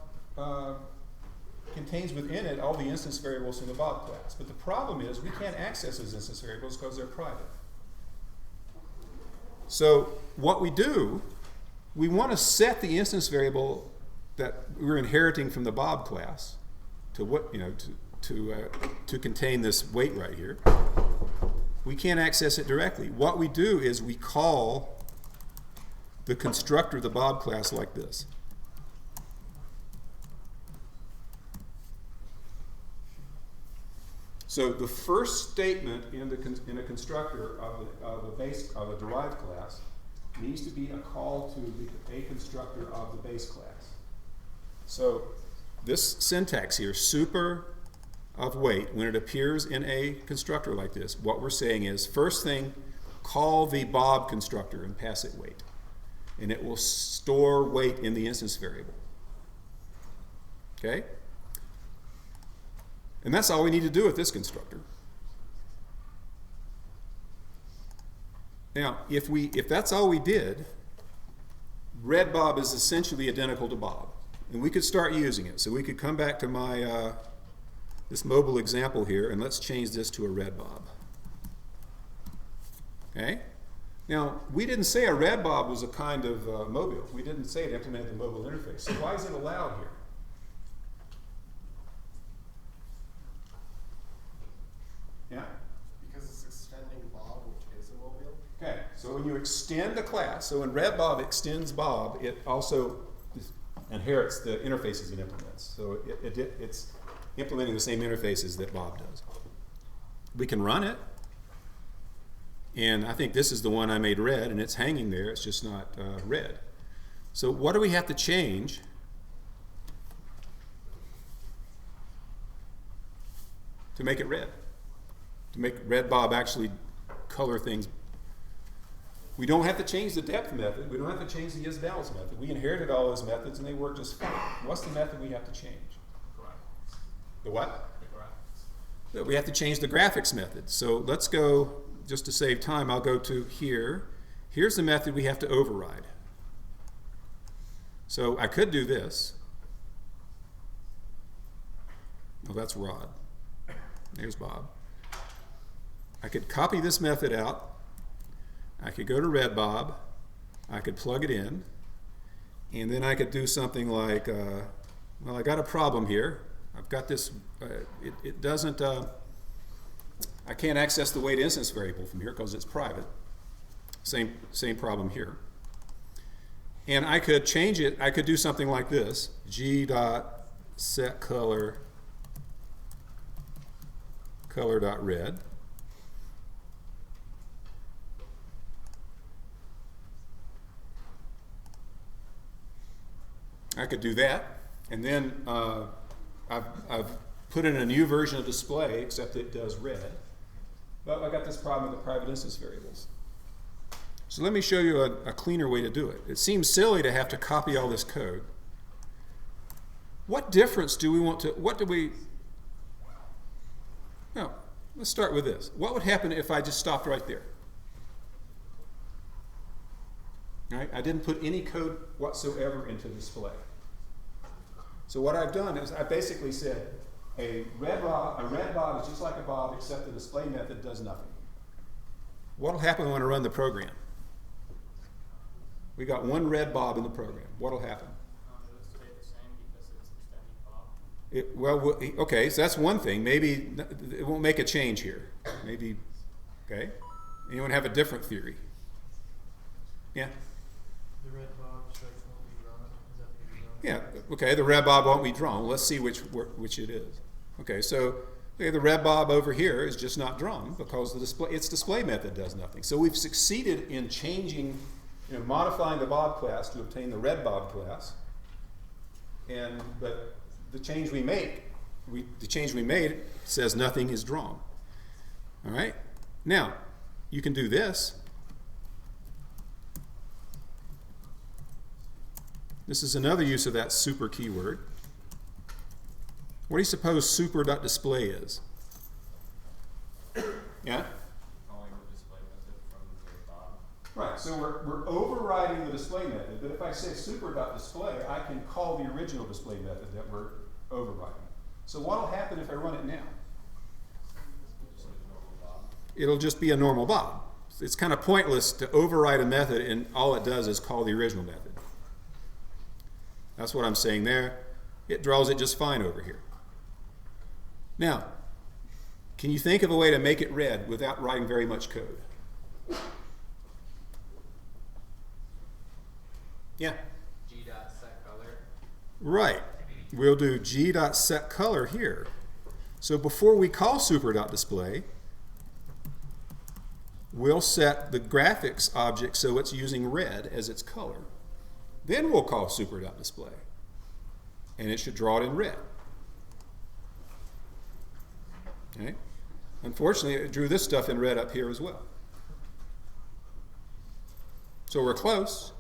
contains within it all the instance variables from the Bob class. But the problem is we can't access those instance variables because they're private. So what we do, we want to set the instance variable that we're inheriting from the Bob class to what, to contain this weight right here. We can't access it directly. What we do is we call the constructor of the Bob class like this. So the first statement in a constructor of a derived class needs to be a call to a constructor of the base class. So this syntax here, super of weight, when it appears in a constructor like this, what we're saying is, first thing, call the Bob constructor and pass it weight. And it will store weight in the instance variable. Okay? And that's all we need to do with this constructor. Now, if that's all we did, RedBob is essentially identical to Bob. And we could start using it. So we could come back to my this mobile example here, and let's change this to a RedBob. Okay? Now, we didn't say a RedBob was a kind of mobile. We didn't say it implemented the mobile interface. So why is it allowed here? Yeah? Because it's extending Bob, which is a mobile. Okay, so when you extend the class, so when RedBob extends Bob, it also inherits the interfaces it implements. So it's implementing the same interfaces that Bob does. We can run it, and I think this is the one I made red, and it's hanging there. It's just not red. So what do we have to change to make it red? To make RedBob actually color things. We don't have to change the depth method. We don't have to change the isVals method. We inherited all those methods, and they work just fine. What's the method we have to change? Graphics. The what? The graphics. We have to change the graphics method. So let's go, just to save time, I'll go to here. Here's the method we have to override. So I could do this. Well, that's Rod. There's Bob. I could copy this method out. I could go to RedBob. I could plug it in. And then I could do something like, well, I got a problem here. I've got this, it doesn't, I can't access the weight instance variable from here because it's private. Same problem here. And I could change it. I could do something like this, g.setColor color.red. I could do that, and then I've put in a new version of display, except it does red. But I got this problem with the private instance variables. So let me show you a cleaner way to do it. It seems silly to have to copy all this code. What difference do we want to, no, let's start with this. What would happen if I just stopped right there? All right, I didn't put any code whatsoever into display. So what I've done is I basically said a red bob is just like a bob, except the display method does nothing. What will happen when I run the program? We got one red bob in the program. What will happen? It would stay the same because it's extending bob. Okay, so that's one thing. Maybe it won't make a change here. Maybe, okay? Anyone have a different theory? Yeah? The red bob strike won't be drawn. Is that what you're drawn? Yeah, okay, the red bob won't be drawn. Let's see which it is. Okay, so the red bob over here is just not drawn because its display method does nothing. So we've succeeded in changing, modifying the bob class to obtain the red bob class. But the change we made says nothing is drawn. All right? Now, you can do this. This is another use of that super keyword. What do you suppose super.display is? Yeah? Calling the display method from the bob. Right, so we're overriding the display method, but if I say super.display, I can call the original display method that we're overriding. So what will happen if I run it now? It'll just be a normal bob. It's kind of pointless to override a method and all it does is call the original method. That's what I'm saying there. It draws it just fine over here. Now, can you think of a way to make it red without writing very much code? Yeah? G.setColor. Right. We'll do g.setColor here. So before we call super.display, we'll set the graphics object so it's using red as its color. Then we'll call super.display. And it should draw it in red. Okay? Unfortunately, it drew this stuff in red up here as well. So we're close.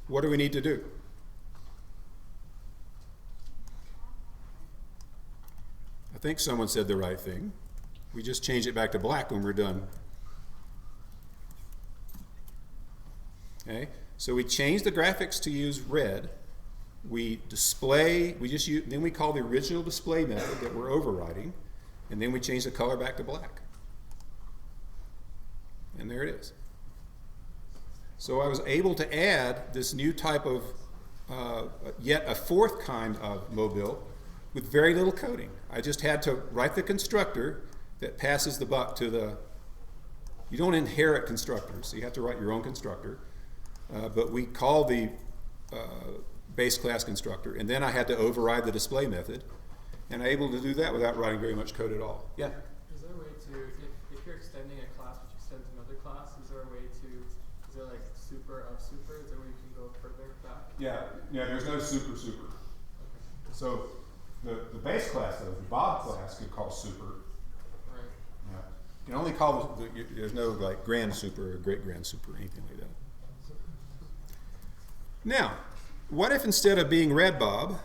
What do we need to do? I think someone said the right thing. We just change it back to black when we're done. Okay? So we change the graphics to use red. We then we call the original display method that we're overriding, and then we change the color back to black. And there it is. So I was able to add this new type of, yet a fourth kind of mobile with very little coding. I just had to write the constructor that passes the buck to the, you don't inherit constructors, so you have to write your own constructor. But we call the base class constructor, and then I had to override the display method, and I'm able to do that without writing very much code at all. Yeah? Is there a way to, if you're extending a class which extends another class, is there like super of super? Is there a way you can go further back? Yeah, there's no super. Okay. So the base class, though, the Bob class could call super. Right. Yeah. You can only call, there's no like grand super or great grand super or anything like that. Now, what if instead of being RedBob,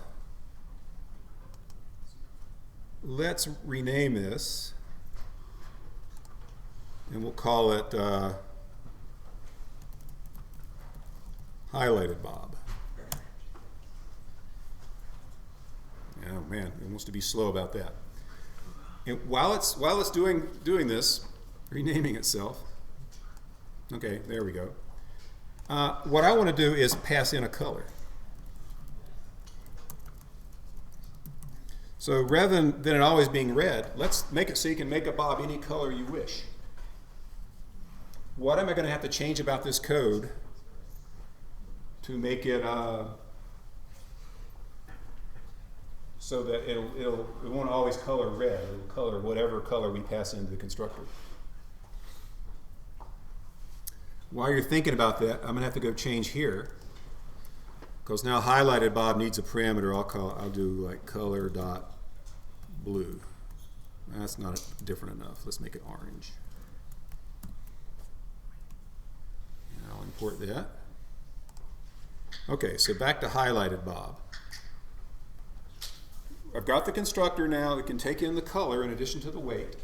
let's rename this, and we'll call it Highlighted Bob. Oh man, it wants to be slow about that. And while it's doing this, renaming itself. Okay, there we go. What I want to do is pass in a color. So rather than it always being red, let's make it so you can make a bob any color you wish. What am I going to have to change about this code to make it so that it won't always color red. It'll color whatever color we pass into the constructor. While you're thinking about that, I'm going to have to go change here, because now highlighted Bob needs a parameter. I'll do like color dot blue. That's not different enough. Let's make it orange. And I'll import that. Okay, so back to highlighted Bob. I've got the constructor now. It can take in the color in addition to the weight.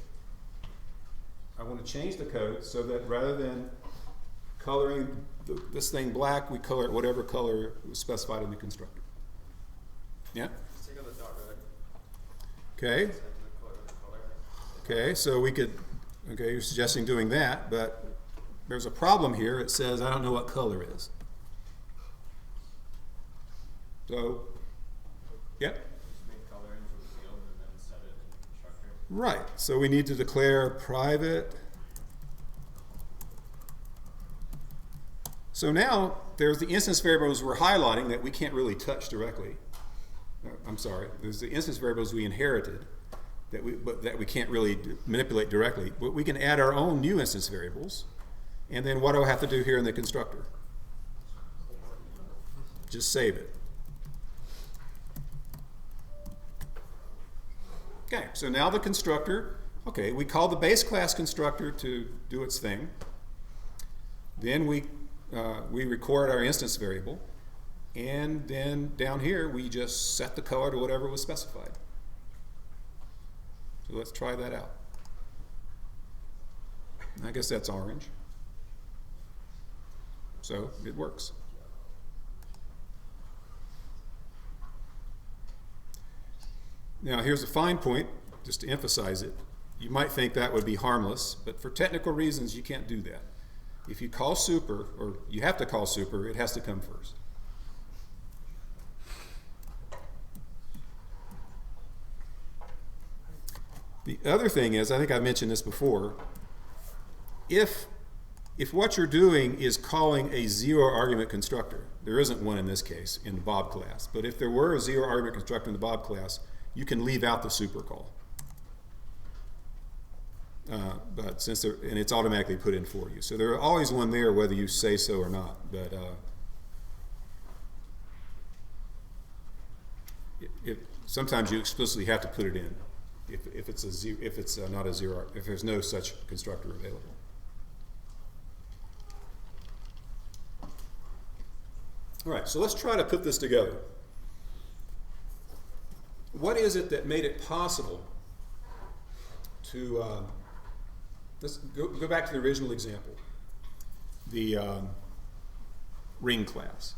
I want to change the code so that rather than coloring this thing black, we color it whatever color was specified in the constructor. Yeah? Let's take out the dot red. Okay. Set the color. Okay, so we could, okay, you're suggesting doing that, but there's a problem here. It says I don't know what color is. So, yep. Just make color into the field and then set it in the constructor. Right, so we need to declare private. So now there's the instance variables we're highlighting that we can't really touch directly. I'm sorry, there's the instance variables we inherited that we can't really manipulate directly, but we can add our own new instance variables. And then what do I have to do here in the constructor? Just save it. Okay, so now the constructor, okay, we call the base class constructor to do its thing. Then we record our instance variable, and then down here we just set the color to whatever was specified. So let's try that out. I guess that's orange. So it works. Now here's a fine point, just to emphasize it. You might think that would be harmless, but for technical reasons you can't do that. If you call super, or you have to call super, it has to come first. The other thing is, I think I mentioned this before, if what you're doing is calling a zero argument constructor, there isn't one in this case in the Bob class, but if there were a zero argument constructor in the Bob class, you can leave out the super call. But since and it's automatically put in for you. So there's always one there whether you say so or not. But sometimes you explicitly have to put it in if it's a zero, if it's not a zero, if there's no such constructor available. All right, so let's try to put this together. What is it that made it possible to let's go back to the original example, the ring class.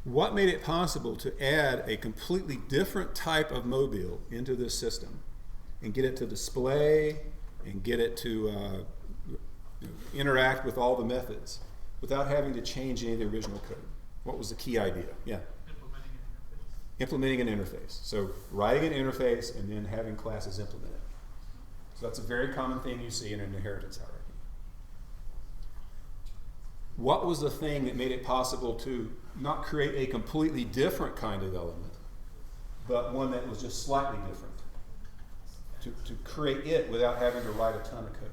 What made it possible to add a completely different type of mobile into this system and get it to display and get it to interact with all the methods without having to change any of the original code? What was the key idea? Yeah? Implementing an interface. So writing an interface and then having classes implement it. So that's a very common thing you see in an inheritance hierarchy. What was the thing that made it possible to not create a completely different kind of element, but one that was just slightly different? To create it without having to write a ton of code.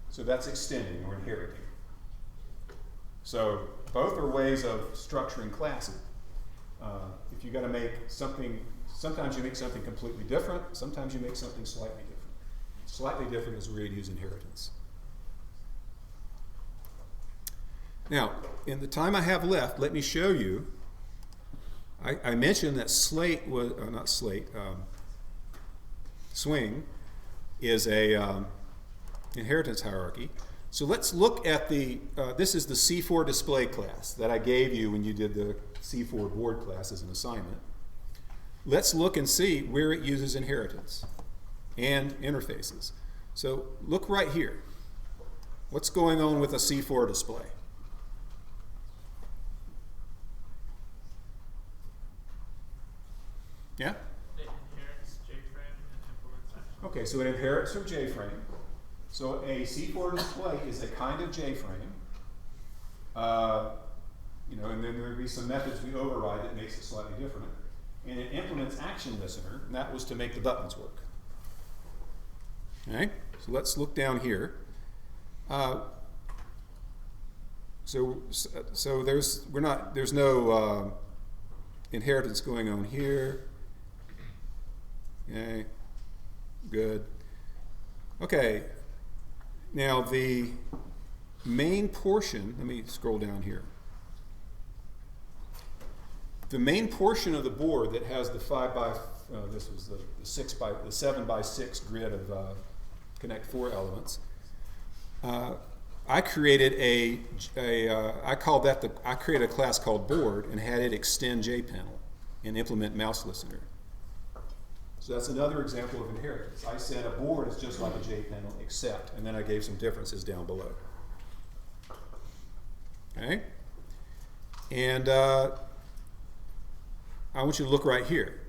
So that's extending or inheriting. So both are ways of structuring classes. If you've got to make something, sometimes you make something completely different, sometimes you make something slightly different. Slightly different is where you'd use inheritance. Now, in the time I have left, let me show you. I mentioned that Slate was, not Slate, Swing is a inheritance hierarchy. So let's look at the, this is the C4 display class that I gave you when you did the C4 board class as an assignment. Let's look and see where it uses inheritance and interfaces. So look right here. What's going on with a C4 display? Yeah? It inherits JFrame and implements action. Okay, so it inherits from JFrame. So a C4 display is a kind of JFrame. And then there'd be some methods we override that makes it slightly different. And it implements action listener, and that was to make the buttons work. Okay, so let's look down here. So there's no inheritance going on here. Okay, good. Okay, now the main portion. Let me scroll down here. The main portion of the board that has the 7 by 6 grid of Connect 4 elements. I created I created a class called board and had it extend JPanel and implement mouse listener. So that's another example of inheritance. I said a board is just like a JPanel except, and then I gave some differences down below. Okay, and I want you to look right here.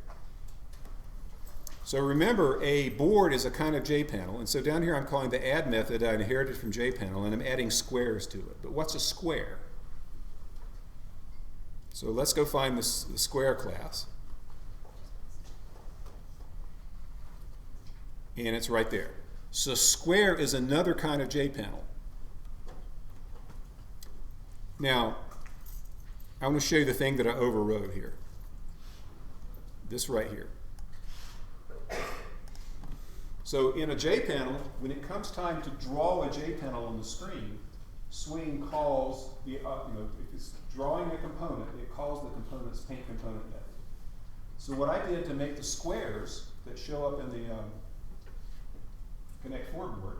So remember, a board is a kind of JPanel, and so down here I'm calling the add method I inherited from JPanel, and I'm adding squares to it. But what's a square? So let's go find the square class. And it's right there. So square is another kind of JPanel. Now, I want to show you the thing that I overrode here. This right here. So in a JPanel, when it comes time to draw a JPanel on the screen, Swing calls if it's drawing a component, it calls the component's paint component method. So what I did to make the squares that show up in the Connect 4 board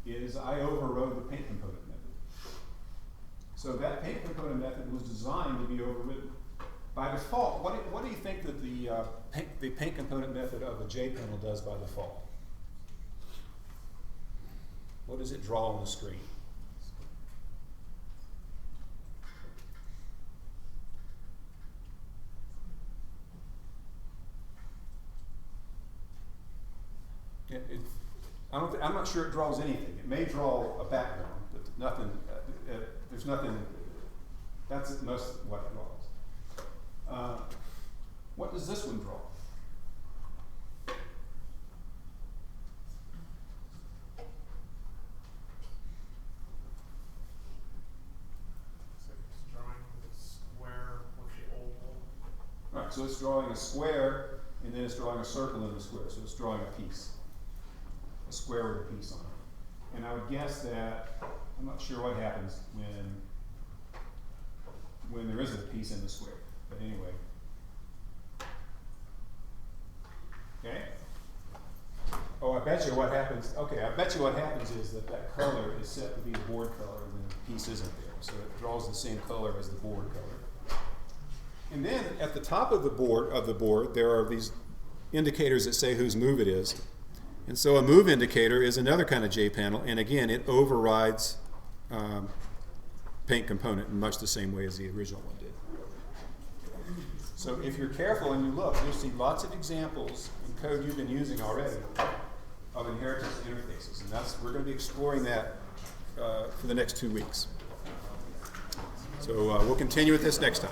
is I overrode the paint component method. So that paint component method was designed to be overridden. By default, what do you think that the paint component method of a JPanel does by default? What does it draw on the screen? I'm not sure it draws anything. It may draw a background, but nothing. There's nothing. That's most of what it draws. What does this one draw? So it's drawing the square with the oval. All right, so it's drawing a square, and then it's drawing a circle in the square. So it's drawing a piece, a square with a piece on it. And I would guess that I'm not sure what happens when there isn't a piece in the square. But anyway. Okay? Oh, I bet you what happens. Okay, I bet you what happens is that color is set to be the board color and the piece isn't there. So it draws the same color as the board color. And then at the top of the board, there are these indicators that say whose move it is. And so a move indicator is another kind of JPanel, and again, it overrides paint component in much the same way as the original one did. So if you're careful and you look, you'll see lots of examples in code you've been using already of inheritance interfaces, and we're going to be exploring that for the next 2 weeks. So we'll continue with this next time.